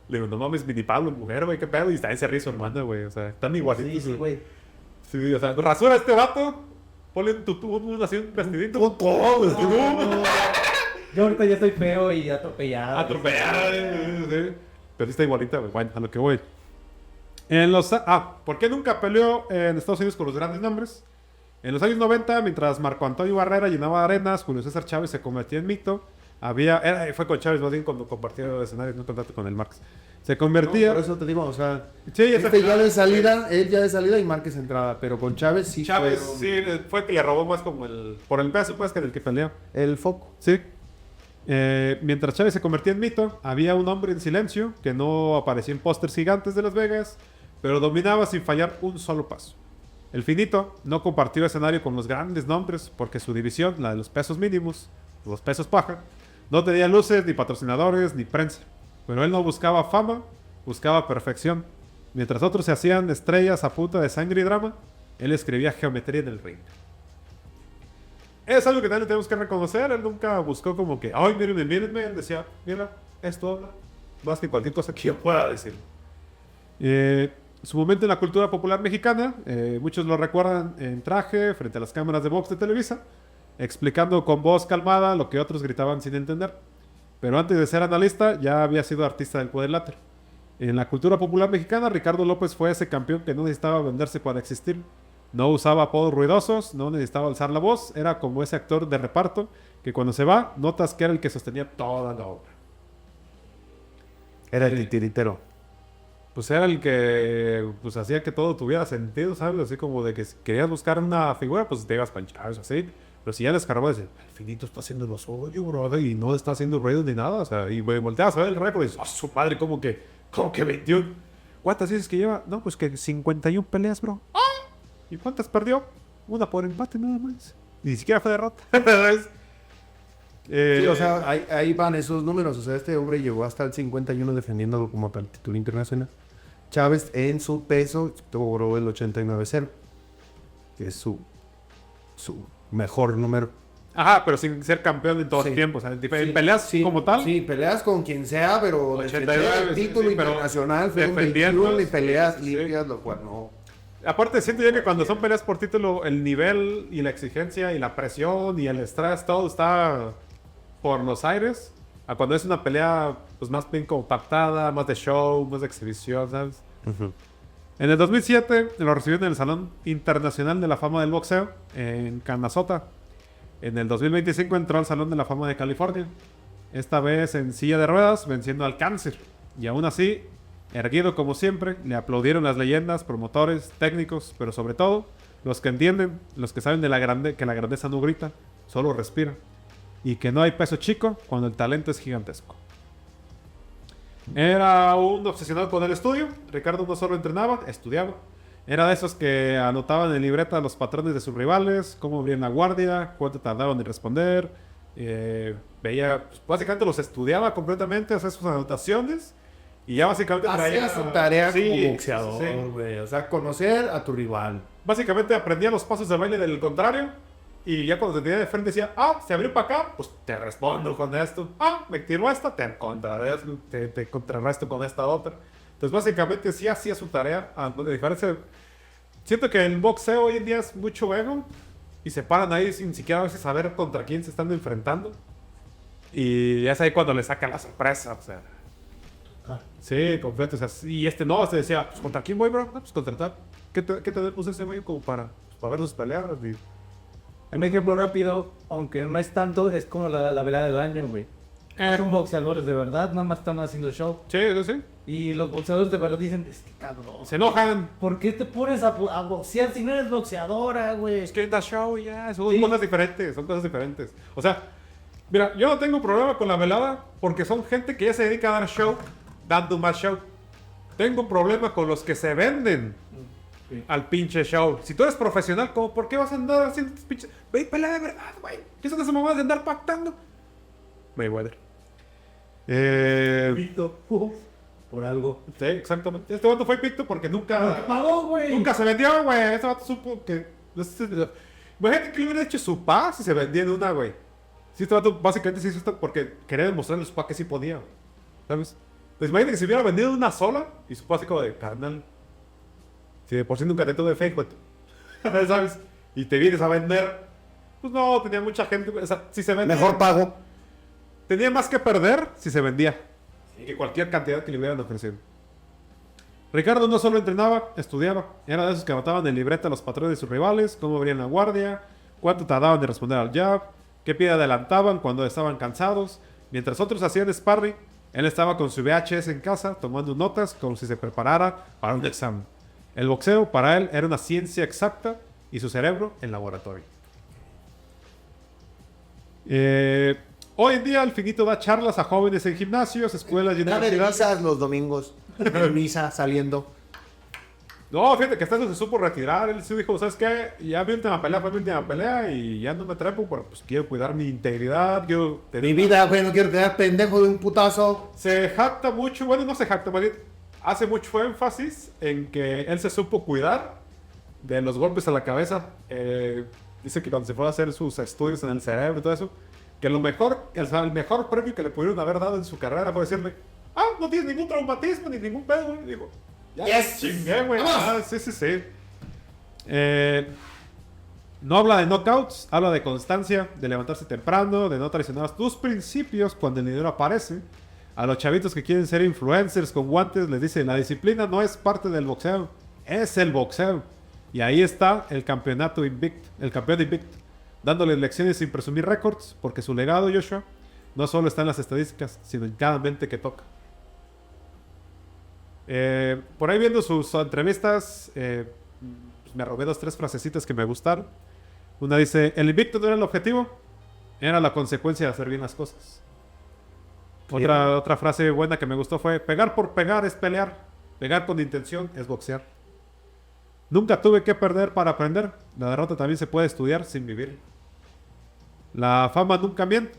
le digo, no mames, mini Pablo, mujer, güey, qué pedo. Y está en se ríe su hermana, güey. O sea, están igualitos. Sí, güey. Sí, o sea, rasura a este vato, ponle un tutú, así un vestidito. Yo ahorita ya estoy feo y atropellado. Atropellada, sí. Pero sí está igualita, güey. Bueno, a lo que voy. ¿Por qué nunca peleó en Estados Unidos con los grandes nombres? En los años 90, mientras Marco Antonio Barrera llenaba arenas, Julio César Chávez se convertía en mito. Fue con Chávez más bien cuando compartió escenarios, no contacto con el Marx. Se convertía. Por eso te digo, o sea, Sí, él ya de salida y Márquez entrada, pero con Chávez sí Chávez fue sí fue que le robó más como por el peso, pues, que del que peleó. el foco. Sí. Mientras Chávez se convertía en mito, había un hombre en silencio que no aparecía en pósters gigantes de Las Vegas, pero dominaba sin fallar un solo paso. El finito no compartió escenario con los grandes nombres porque su división, la de los pesos mínimos, los pesos paja, no tenía luces, ni patrocinadores, ni prensa. Pero él no buscaba fama, buscaba perfección. Mientras otros se hacían estrellas a punta de sangre y drama, él escribía geometría en el ring. Es algo que también tenemos que reconocer. Él nunca buscó como que, ay, mírenme. Él decía, mira, esto habla más que cualquier cosa que yo pueda decir. Su momento en la cultura popular mexicana, muchos lo recuerdan en traje, frente a las cámaras de box de Televisa, explicando con voz calmada lo que otros gritaban sin entender. Pero antes de ser analista, ya había sido artista del cuadrilátero. En la cultura popular mexicana, Ricardo López fue ese campeón que no necesitaba venderse para existir. No usaba apodos ruidosos, no necesitaba alzar la voz. Era como ese actor de reparto que cuando se va, notas que era el que sostenía toda la obra. Era el titiritero. pues era el que pues hacía que todo tuviera sentido, ¿sabes? Así como de que si querías buscar una figura, pues te ibas a panchar, así. Pero si ya le escarbaba, decía, el finito está haciendo lo suyo, brother, y no está haciendo ruido ni nada, o sea, y me volteabas a ver el récord y dices, su padre, como que 21. ¿Cuántas dices que lleva? No, pues que 51 peleas, bro. ¿Y cuántas perdió? Una por empate nada más. Ni siquiera fue derrota. ¿Sabes? Sí, o sea, ahí van esos números. O sea, este hombre llegó hasta el 51 defendiéndolo como tal título internacional. Chávez en su peso logró el 89-0, que es su mejor número. Ajá, pero sin ser campeón en todos Sí. los tiempos. O sea, Sí, peleas sí, como tal. Sí, peleas con quien sea, pero 89, defender el título sí, pero internacional fueron defendiendo, 21 y peleas sí. limpias, lo cual no... Aparte, siento yo que cuando son peleas por título, el nivel y la exigencia y la presión y el estrés, todo está por los aires. A cuando es una pelea, pues más bien como pactada, más de show, más de exhibición, ¿sabes? En el 2007 lo recibió en el Salón Internacional de la Fama del Boxeo en Canasota. En el 2025 entró al Salón de la Fama de California. Esta vez en silla de ruedas, venciendo al cáncer. Y aún así, erguido como siempre, le aplaudieron las leyendas, promotores, técnicos, pero sobre todo, los que entienden, los que saben de que la grandeza no grita, solo respira. Y que no hay peso chico cuando el talento es gigantesco. Era un obsesionado con el estudio. Ricardo no solo entrenaba, estudiaba. Era de esos que anotaban en libreta los patrones de sus rivales, cómo abrían la guardia, cuánto tardaban en responder. Veía, pues, básicamente los estudiaba completamente, hacía sus anotaciones. Y ya básicamente Hacía su tarea Sí, como boxeador, sí. güey. O sea, conocer a tu rival. Básicamente aprendía los pasos de baile del contrario. Y ya cuando te tenía de frente decía, se abrió para acá, pues te respondo con esto. Me tiró esta, te contrarresto con esta otra. Entonces básicamente sí hacía su tarea. De diferencia, siento que el boxeo hoy en día es mucho ego. Y se paran ahí sin siquiera a veces saber contra quién se están enfrentando. Y es ahí cuando le sacan la sorpresa, o sea. Sí, completo. O sea, y este decía, pues ¿contra quién voy, bro? No, pues contra tal. ¿Qué tenemos ese güey como para ver sus peleas? Y... Un ejemplo rápido, aunque no es tanto, es como la velada del año, güey. Son boxeadores de verdad, nada más están haciendo show. Sí, sí, sí. Y los boxeadores de verdad dicen, cabrón, Se enojan. ¿por qué te pones a boxear si no eres boxeadora, güey? Es que da show ya, son Sí. cosas diferentes, O sea, mira, yo no tengo problema con la velada porque son gente que ya se dedica a dar show, dando más show. Tengo un problema con los que se venden al pinche show. Si tú eres profesional, ¿por qué vas a andar haciendo pinches? Ve, pelea de verdad, güey. ¿Qué son esas mamadas de andar pactando? Mayweather. Pito, por algo. Sí, exactamente. Este vato fue picto porque nunca Pagó, güey. se vendió, güey. Este vato supo que... Imagínate que le hubiera hecho su pa si se vendía en una, güey. Sí, este vato básicamente se hizo esto porque quería demostrarle a su pa que sí podía, güey. ¿Sabes? Pues imagínate que se hubiera vendido una sola y su pa así como de, carnal, si de por sí nunca te tuve fe, güey. ¿Sabes? Y te vienes a vender. Pues no, tenía mucha gente. O sea, si se vendía. Mejor pago. Tenía más que perder si se vendía. Que cualquier cantidad que le hubieran ofrecido. Ricardo no solo entrenaba, estudiaba. Era de esos que anotaban en libreta los patrones de sus rivales, cómo abrían la guardia, cuánto tardaban de responder al jab, qué pie adelantaban cuando estaban cansados. Mientras otros hacían sparring, él estaba con su VHS en casa tomando notas como si se preparara para un examen. El boxeo para él era una ciencia exacta y su cerebro en laboratorio. Hoy en día el finito da charlas a jóvenes en gimnasios, escuelas y Da de universidades. misas los domingos. De misa saliendo. No, fíjate que hasta eso se supo retirar. Él sí dijo, ¿sabes qué? Ya mi última pelea fue mi última pelea y ya no me trepo, pero pues quiero cuidar mi integridad, quiero tener... Mi vida, güey, no quiero quedar pendejo de un putazo. Se jacta mucho, bueno, no se jacta, más bien, hace mucho énfasis en que él se supo cuidar de los golpes a la cabeza. Dice que cuando se fue a hacer sus estudios en el cerebro y todo eso, que lo mejor, el mejor premio que le pudieron haber dado en su carrera fue decirle, no tienes ningún traumatismo ni ningún pedo, güey. Digo, ya Yes. chingué, güey. Sí. No habla de knockouts, habla de constancia, de levantarse temprano, de no traicionar tus principios cuando el dinero aparece. A los chavitos que quieren ser influencers con guantes les dicen, la disciplina no es parte del boxeo, es el boxeo. Y ahí está el campeonato invicto, el campeón invicto, dándoles lecciones sin presumir récords, porque su legado, Joshua, no solo está en las estadísticas, sino en cada mente que toca. Por ahí viendo sus entrevistas, pues me robé 2, 3 frasecitas que me gustaron. Una dice, el invicto no era el objetivo, era la consecuencia de hacer bien las cosas. Otra frase buena que me gustó fue, pegar por pegar es pelear, pegar con intención es boxear. Nunca tuve que perder para aprender, la derrota también se puede estudiar sin vivir. La fama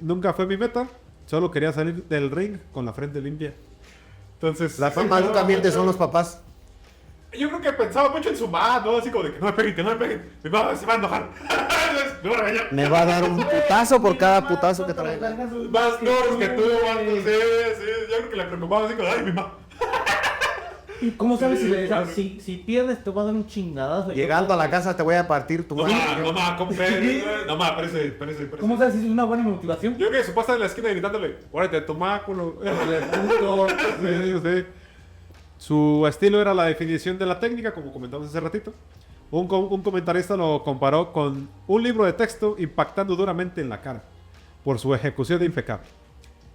nunca fue mi meta, solo quería salir del ring con la frente limpia. Entonces, La fama nunca miente, son los papás. yo creo que pensaba mucho en su mamá, ¿no? Así como de que no me peguen, no me peguen. Mi mamá se va a enojar. Me va a regañar. Me va a dar un putazo por cada putazo que traiga. Más logros que tú, más. Sí. Yo creo que le preocupaba así como, ay, mi mamá. ¿Y cómo sabes si pierdes te va a dar un chingadazo? Llegando a la casa te voy a partir tu madre. Mamá, compre. Mamá, espérese. ¿Cómo sabes si es una buena motivación? Yo creo que su pasa en la esquina gritándole, órale, tomáculo. Sí. Su estilo era la definición de la técnica, como comentamos hace ratito. Un comentarista lo comparó con un libro de texto impactando duramente en la cara, por su ejecución impecable.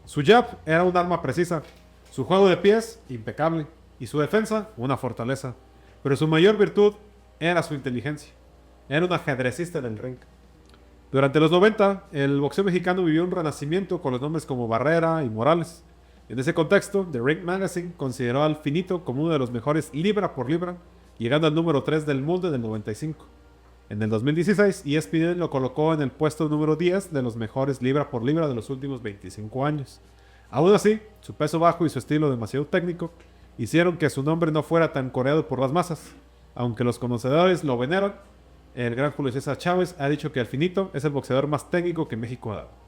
Su jab era un arma precisa, su juego de pies impecable y su defensa una fortaleza. Pero su mayor virtud era su inteligencia. Era un ajedrecista en el ring. Durante los 90, el boxeo mexicano vivió un renacimiento con los nombres como Barrera y Morales. En ese contexto, The Ring Magazine consideró al Finito como uno de los mejores libra por libra, llegando al número 3 del mundo en el 95. En el 2016, ESPN lo colocó en el puesto número 10 de los mejores libra por libra de los últimos 25 años. Aún así, su peso bajo y su estilo demasiado técnico hicieron que su nombre no fuera tan coreado por las masas. Aunque los conocedores lo veneran, el gran Julio César Chávez ha dicho que el Finito es el boxeador más técnico que México ha dado.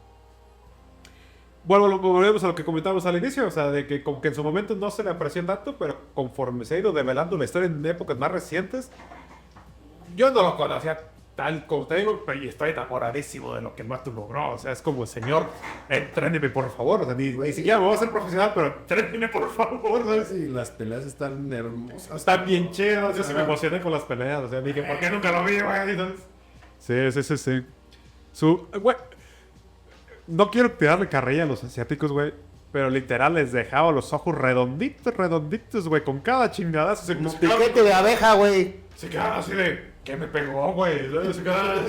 Bueno, volvemos a lo que comentábamos al inicio, o sea, de que como que en su momento no se le apreció tanto, pero conforme se ha ido develando la historia en épocas más recientes, yo no lo conocía tal como te digo, y estoy enamoradísimo de lo que el vato logró. O sea, es como, señor, entréneme por favor. O sea, ni siquiera me voy a hacer profesional, pero entréneme por favor. ¿Sabes? Sí, las peleas están hermosas. Están bien chidas. Yo sí me emocioné con las peleas. O sea, dije, ¿por qué nunca lo vi, güey? Sí. Güey, no quiero tirarle carrilla a los asiáticos, güey. Pero literal les dejaba los ojos redonditos, güey. Con cada chingadazo. Como piquete de abeja, güey. Se quedaban así de, ¿qué me pegó, güey? Se quedaban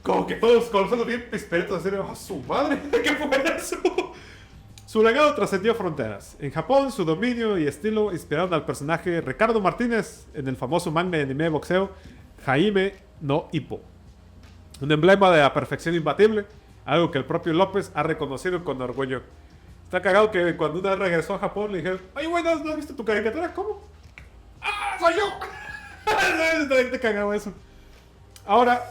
como que todos con los ojos bien pisperitos, así de, ¡oh, su madre! ¿Qué fue eso? Su legado trascendió fronteras. En Japón, su dominio y estilo inspiraron al personaje Ricardo Martínez en el famoso manga de anime de boxeo Jaime no Ippo. Un emblema de la perfección imbatible, algo que el propio López ha reconocido con orgullo. Está cagado que cuando una vez regresó a Japón le dijeron, ¡ay, güey, ¿no has visto tu caricatura? ¿Cómo? ¡Ah, soy yo! Te cagaba eso. Ahora,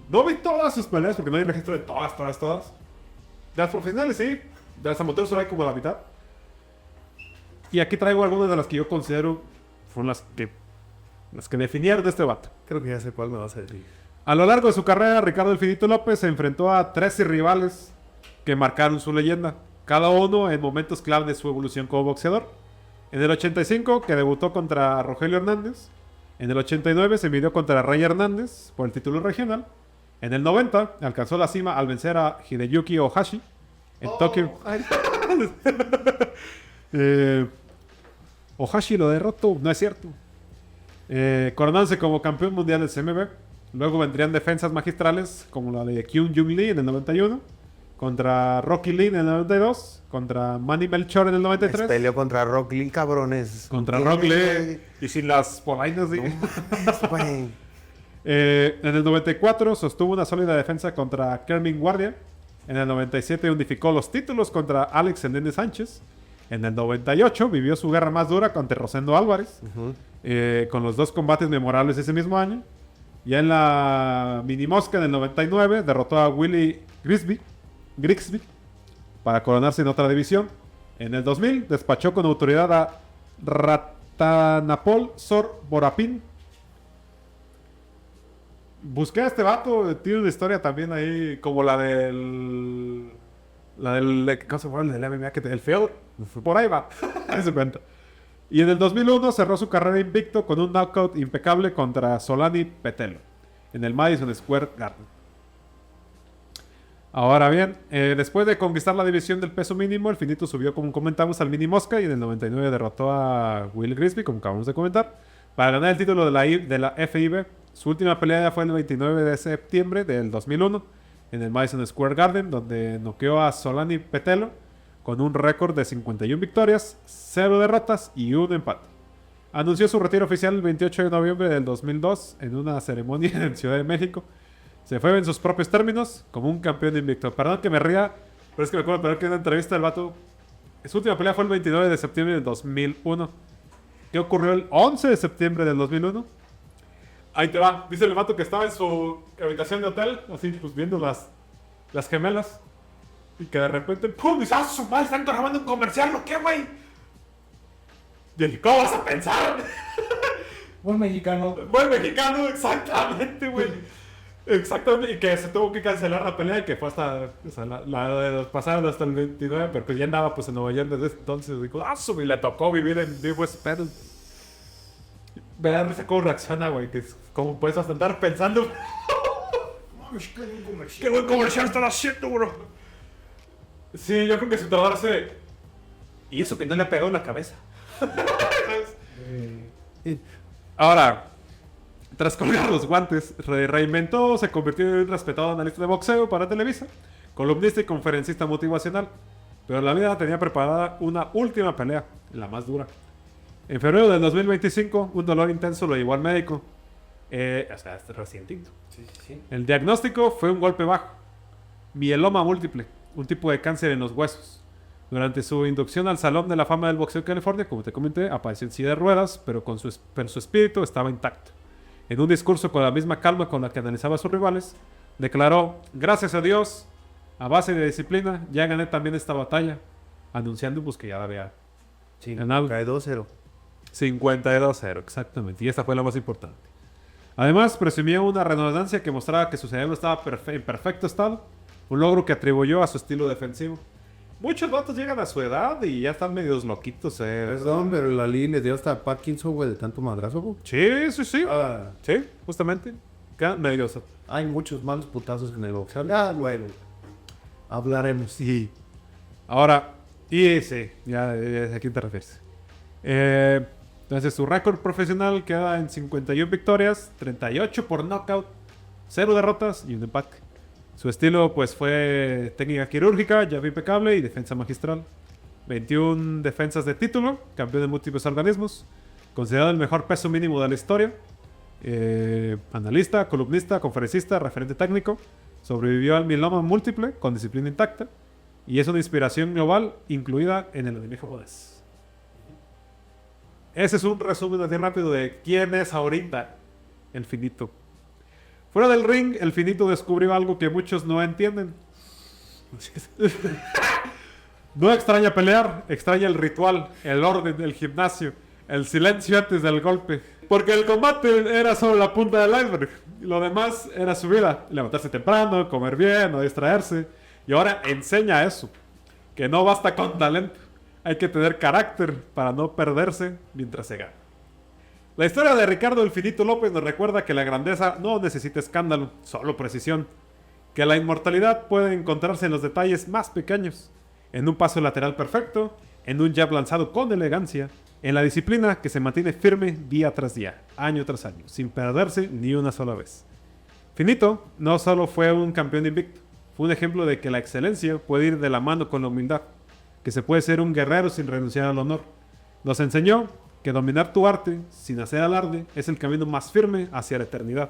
no vi todas sus peleas porque no hay registro de todas. De las profesionales sí, de las amateurs solo hay como la mitad. Y aquí traigo algunas de las que yo considero fueron las que definieron de este vato. Creo que ya sé cuál me vas a decir. A lo largo de su carrera, Ricardo El Finito López se enfrentó a 13 rivales que marcaron su leyenda, cada uno en momentos clave de su evolución como boxeador. En el 85, que debutó contra Rogelio Hernández. En el 89 se midió contra Rey Hernández por el título regional. En el 90 alcanzó la cima al vencer a Hideyuki Ohashi en Tokio. Ohashi lo derrotó, no es cierto. Coronándose como campeón mundial del CMB. Luego vendrían defensas magistrales como la de Kyung Jung Lee en el 91. Contra Rocky Lee en el 92. Contra Manny Melchor en el 93. Peleó contra Rock Lee, cabrones. Contra Rock Lee. Y sin las polainas. Güey. En el 94 sostuvo una sólida defensa contra Kermin Guardia. En el 97 unificó los títulos contra Alex Hernández Sánchez. En el 98 vivió su guerra más dura contra Rosendo Álvarez. Con los 2 combates memorables ese mismo año. Ya en la mini mosca en el 99 derrotó a Willie Grigsby para coronarse en otra división. En el 2000 despachó con autoridad a Ratanapol Sor Borapin. Busqué a este vato, tiene una historia también ahí como la del ¿cómo se llama? El del MMA, el Feodor. Por ahí va, ahí se cuenta. Y en el 2001 cerró su carrera invicto con un knockout impecable contra Solani Petelo en el Madison Square Garden. Ahora bien, después de conquistar la división del peso mínimo, el Finito subió, como comentamos, al mini mosca y en el 99 derrotó a Will Grisby, como acabamos de comentar, para ganar el título de la FIB. Su última pelea ya fue el 29 de septiembre del 2001 en el Madison Square Garden, donde noqueó a Solani Petelo con un récord de 51 victorias, 0 derrotas y 1 empate. Anunció su retiro oficial el 28 de noviembre del 2002 en una ceremonia en Ciudad de México. Se fue en sus propios términos como un campeón invicto. Perdón que me ría, pero es que me acuerdo que en una entrevista del vato, su última pelea fue el 29 de septiembre del 2001. ¿Qué ocurrió el 11 de septiembre del 2001? Ahí te va. Dice el vato que estaba en su habitación de hotel, así pues viendo las gemelas. Y que de repente, ¡pum! Dice, ¡ah, su madre! Están grabando un comercial, ¿o qué, güey? Y el, ¿cómo vas a pensar? Buen mexicano. Buen mexicano, exactamente, güey. Exactamente, y que se tuvo que cancelar la pelea y que fue hasta, o sea, pasaron hasta el 29, pero que ya andaba pues en Nueva York desde entonces. Dijo, ¡ah, su! Y le tocó vivir en West Pedal. Vean cómo reacciona, güey, que es como puedes hasta andar pensando. ¡Qué buen comercial están haciendo, bro! Sí, yo creo que su entrenador hace... Y eso que no le pegó en la cabeza. Ahora, tras colgar los guantes, reinventó, se convirtió en un respetado analista de boxeo para Televisa, columnista y conferencista motivacional. Pero la vida tenía preparada una última pelea, la más dura. En febrero del 2025, un dolor intenso lo llevó al médico. O sea, es recientito. Sí. El diagnóstico fue un golpe bajo. Mieloma múltiple, un tipo de cáncer en los huesos. Durante su inducción al Salón de la Fama del Boxeo de California, como te comenté, apareció en silla de ruedas, pero su espíritu estaba intacto. En un discurso con la misma calma con la que analizaba a sus rivales, declaró, gracias a Dios, a base de disciplina, ya gané también esta batalla, anunciando pues que ya la había ganado. Cae 2-0. 52-0, exactamente, y esta fue la más importante. Además, presumió una redundancia que mostraba que su cerebro estaba en perfecto estado, un logro que atribuyó a su estilo defensivo. Muchos vatos llegan a su edad y ya están medios loquitos. Perdón, pero la Lili le dio hasta Parkinson, güey, de tanto madrazo, güey. Sí. Ah, Sí, justamente. Quedan medios. hay muchos malos putazos en el boxeo. Ah, bueno. Hablaremos. Sí. Ahora, y sí, ya ¿a quién te refieres? Entonces, su récord profesional queda en 51 victorias, 38 por knockout, 0 derrotas y un empate. Su estilo pues fue técnica quirúrgica, llave impecable y defensa magistral. 21 defensas de título, campeón de múltiples organismos, considerado el mejor peso mínimo de la historia. Analista, columnista, conferencista, referente técnico. Sobrevivió al mieloma múltiple con disciplina intacta. Y es una inspiración global incluida en el anime japonés. Ese es un resumen así rápido de quién es ahorita el Finito. Fuera del ring, el Finito descubrió algo que muchos no entienden. No extraña pelear, extraña el ritual, el orden, el gimnasio, el silencio antes del golpe. Porque el combate era solo la punta del iceberg. Lo demás era su vida. Levantarse temprano, comer bien, no distraerse. Y ahora enseña eso. Que no basta con talento. Hay que tener carácter para no perderse mientras se gana. La historia de Ricardo el Finito López nos recuerda que la grandeza no necesita escándalo, solo precisión. Que la inmortalidad puede encontrarse en los detalles más pequeños. En un paso lateral perfecto, en un jab lanzado con elegancia, en la disciplina que se mantiene firme día tras día, año tras año, sin perderse ni una sola vez. Finito no solo fue un campeón invicto, fue un ejemplo de que la excelencia puede ir de la mano con la humildad, que se puede ser un guerrero sin renunciar al honor. Nos enseñó que dominar tu arte sin hacer alarde es el camino más firme hacia la eternidad.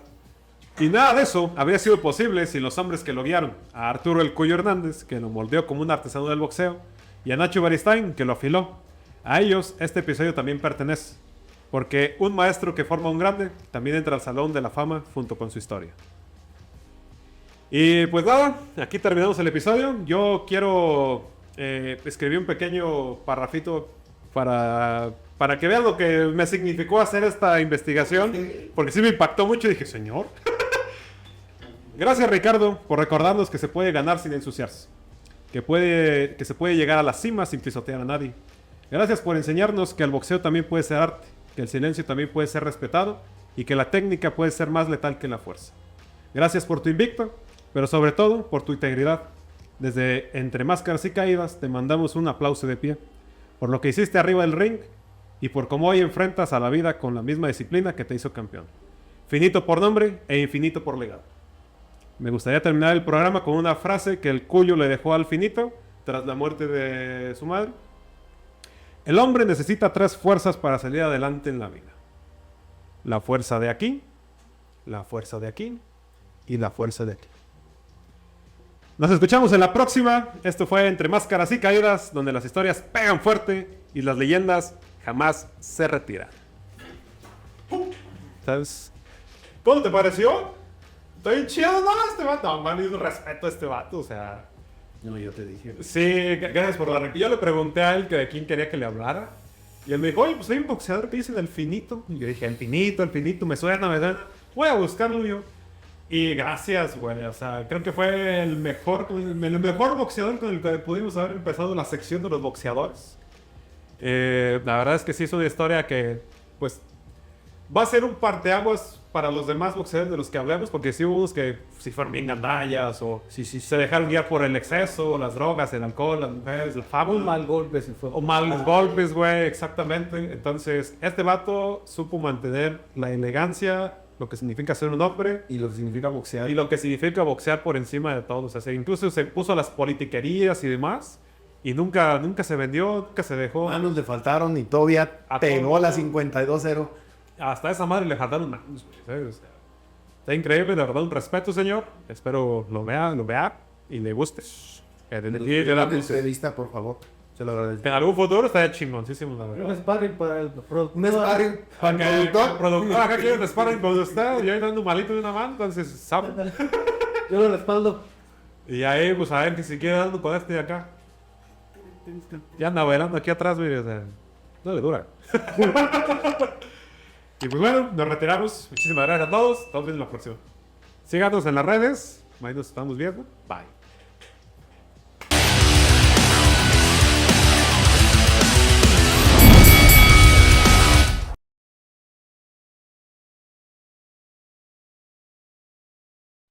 Y nada de eso habría sido posible sin los hombres que lo guiaron, a Arturo El Cuyo Hernández, que lo moldeó como un artesano del boxeo, y a Nacho Beristain, que lo afiló. A ellos este episodio también pertenece, porque un maestro que forma un grande también entra al Salón de la Fama junto con su historia. Y pues nada, aquí terminamos el episodio. Yo quiero escribir un pequeño parrafito para que vean lo que me significó hacer esta investigación, porque sí me impactó mucho y dije, señor. Gracias, Ricardo, por recordarnos que se puede ganar sin ensuciarse, que se puede llegar a la cima sin pisotear a nadie. Gracias por enseñarnos que el boxeo también puede ser arte, que el silencio también puede ser respetado y que la técnica puede ser más letal que la fuerza. Gracias por tu invicto, pero sobre todo por tu integridad. Desde Entre Máscaras y Caídas te mandamos un aplauso de pie por lo que hiciste arriba del ring y por cómo hoy enfrentas a la vida con la misma disciplina que te hizo campeón. Finito por nombre e infinito por legado. Me gustaría terminar el programa con una frase que el Cuyo le dejó al Finito tras la muerte de su madre. El hombre necesita 3 fuerzas para salir adelante en la vida. La fuerza de aquí, la fuerza de aquí y la fuerza de aquí. Nos escuchamos en la próxima. Esto fue Entre Máscaras y Caídas, donde las historias pegan fuerte y las leyendas jamás se retiran. ¿Sabes? ¿Cómo te pareció? Está bien chido, ¿no? Este vato. No, man, un respeto a este vato, o sea. No, yo te dije. Sí, gracias por la... Yo le pregunté a él que de quién quería que le hablara. Y él me dijo, oye, pues hay un boxeador que dicen el Finito. Y yo dije, el Finito, me suena, me suena. Voy a buscarlo yo. Y gracias, güey. O sea, creo que fue el mejor boxeador con el que pudimos haber empezado la sección de los boxeadores. La verdad es que sí es una historia que, pues, va a ser un parteaguas para los demás boxeadores de los que hablemos, porque sí hubo unos que sí fueron bien gandallas o se dejaron guiar por el exceso, las drogas, el alcohol, las mujeres, el fama. Un mal golpe se fue. O malos golpes, güey, exactamente. Entonces, este vato supo mantener la elegancia, lo que significa ser un hombre Y lo que significa boxear. y lo que significa boxear por encima de todo. O sea, incluso se puso a las politiquerías y demás y nunca se vendió, nunca se dejó. Manos le faltaron y todavía A pegó todo. la 52-0. Hasta esa madre le jalaron manos, güey, ¿sabes? O sea, está increíble, de verdad, un respeto, señor. Espero lo vea y le guste. La entrevista, por favor. Se lo agradezco. En algún futuro estaría chingoncísimo, la verdad. Un sparring para el Un sparring. Para que el productor acá quiere un sparring con usted, yo ahí dando un malito de una mano, entonces, ¿sabe? Yo lo respaldo. Y ahí, pues a ver que si quiere dando con este de acá. Ya anda bailando aquí atrás, güey, o sea, no le dura. Y pues bueno, nos retiramos. Muchísimas gracias a todos. Nos vemos en la próxima. Síganos en las redes. Ahí nos estamos viendo. Bye.